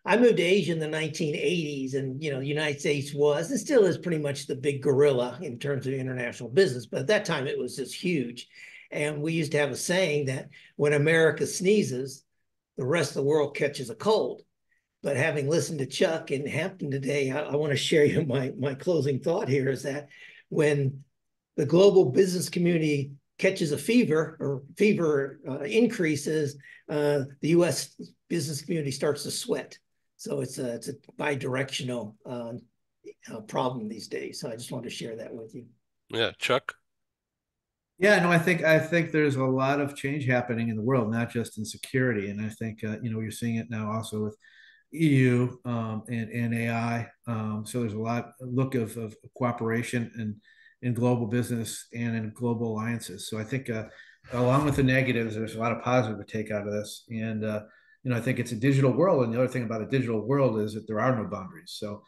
I moved to Asia in the 1980s, and, the United States was and still is pretty much the big gorilla in terms of international business. But at that time, it was just huge. And we used to have a saying that when America sneezes, the rest of the world catches a cold. But having listened to Chuck and Hampton today, I want to share you my closing thought here is that when the global business community catches a fever or fever increases, the U.S. business community starts to sweat. So it's a bi-directional problem these days. So I just wanted to share that with you.
Yeah, Chuck.
Yeah, no, I think there's a lot of change happening in the world, not just in security, and I think you're seeing it now also with EU and AI. So there's a lot look of cooperation in global business and in global alliances. So I think along with the negatives, there's a lot of positive to take out of this, and I think it's a digital world, and the other thing about a digital world is that there are no boundaries. So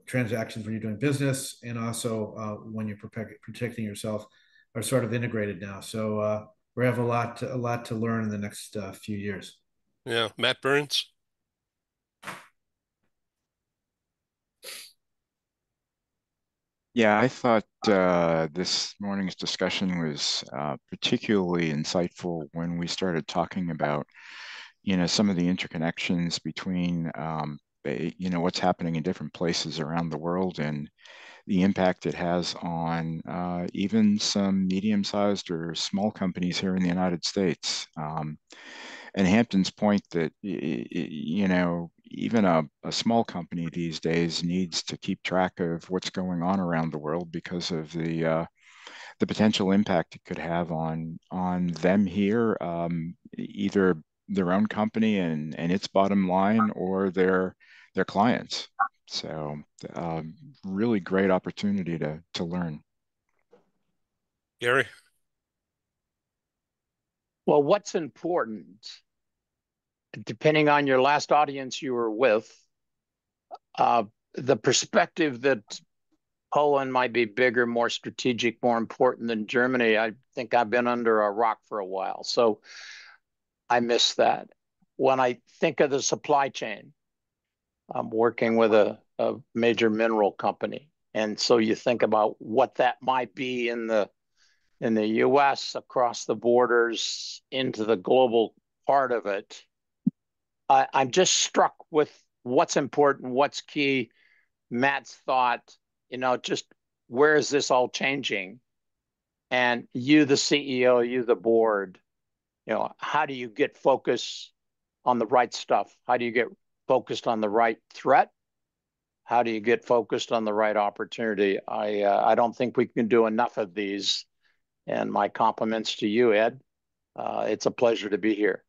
transactions when you're doing business and also when you're protecting yourself are sort of integrated now. So we have a lot to learn in the next few years.
Yeah, Matt Burns.
Yeah, I thought this morning's discussion was particularly insightful when we started talking about, some of the interconnections between, what's happening in different places around the world and the impact it has on even some medium-sized or small companies here in the United States. And Hampton's point that, even a small company these days needs to keep track of what's going on around the world because of the potential impact it could have on them here, either their own company and its bottom line or their clients. So really great opportunity to learn.
Gary.
Well, what's important, depending on your last audience you were with, the perspective that Poland might be bigger, more strategic, more important than Germany. I think I've been under a rock for a while, so I miss that. When I think of the supply chain, I'm working with a major mineral company, and so you think about what that might be in the U.S. across the borders into the global part of it. I'm just struck with what's important, what's key. Matt's thought, just where is this all changing? And you, the CEO, you, the board, how do you get focus on the right stuff? How do you get focused on the right threat? How do you get focused on the right opportunity? I don't think we can do enough of these. And my compliments to you, Ed. It's a pleasure to be here.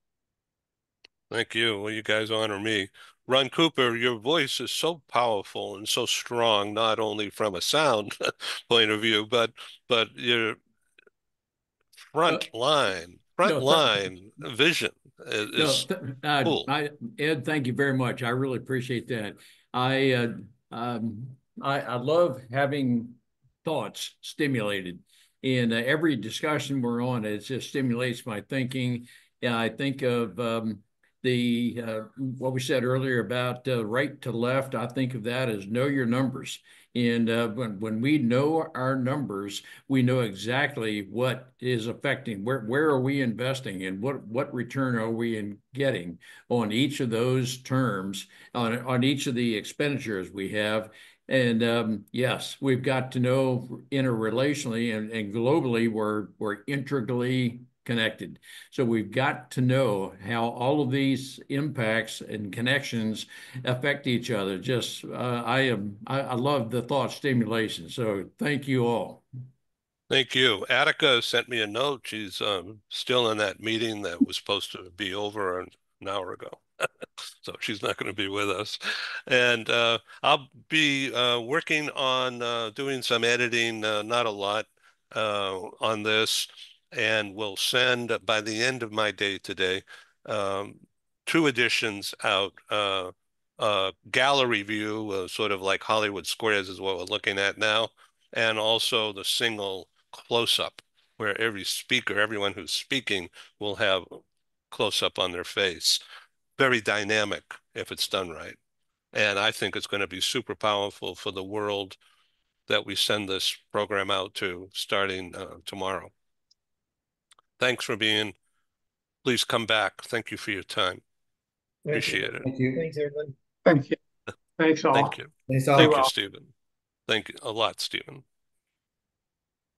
Thank you. Well, you guys honor me. Ron Cooper, your voice is so powerful and so strong, not only from a sound point of view, but your front
No,
line vision is cool.
Ed, thank you very much. I really appreciate that. I love having thoughts stimulated. In every discussion we're on, it just stimulates my thinking. I think of what we said earlier about right to left. I think of that as know your numbers. And when we know our numbers, we know exactly what is affecting, where are we investing and what return are we getting on each of those terms, on each of the expenditures we have. And yes, we've got to know interrelationally and globally, we're integrally connected. So we've got to know how all of these impacts and connections affect each other. Just I love the thought stimulation. So thank you all.
Thank you. Attica sent me a note. She's still in that meeting that was supposed to be over an hour ago. So she's not going to be with us. And I'll be working on doing some editing, not a lot, on this, and will send by the end of my day today um, 2 editions out. Gallery view, sort of like Hollywood Squares is what we're looking at now, and also the single close-up, where every speaker, everyone who's speaking, will have close-up on their face. Very dynamic if it's done right. And I think it's going to be super powerful for the world that we send this program out to starting tomorrow. Thanks for being. Please come back. Thank you for your time. Appreciate it.
Thank you.
Thanks, everyone.
Thank you. Thanks all.
Thank you.
Thanks all.
Thank you, Stephen. Thank you a lot, Stephen.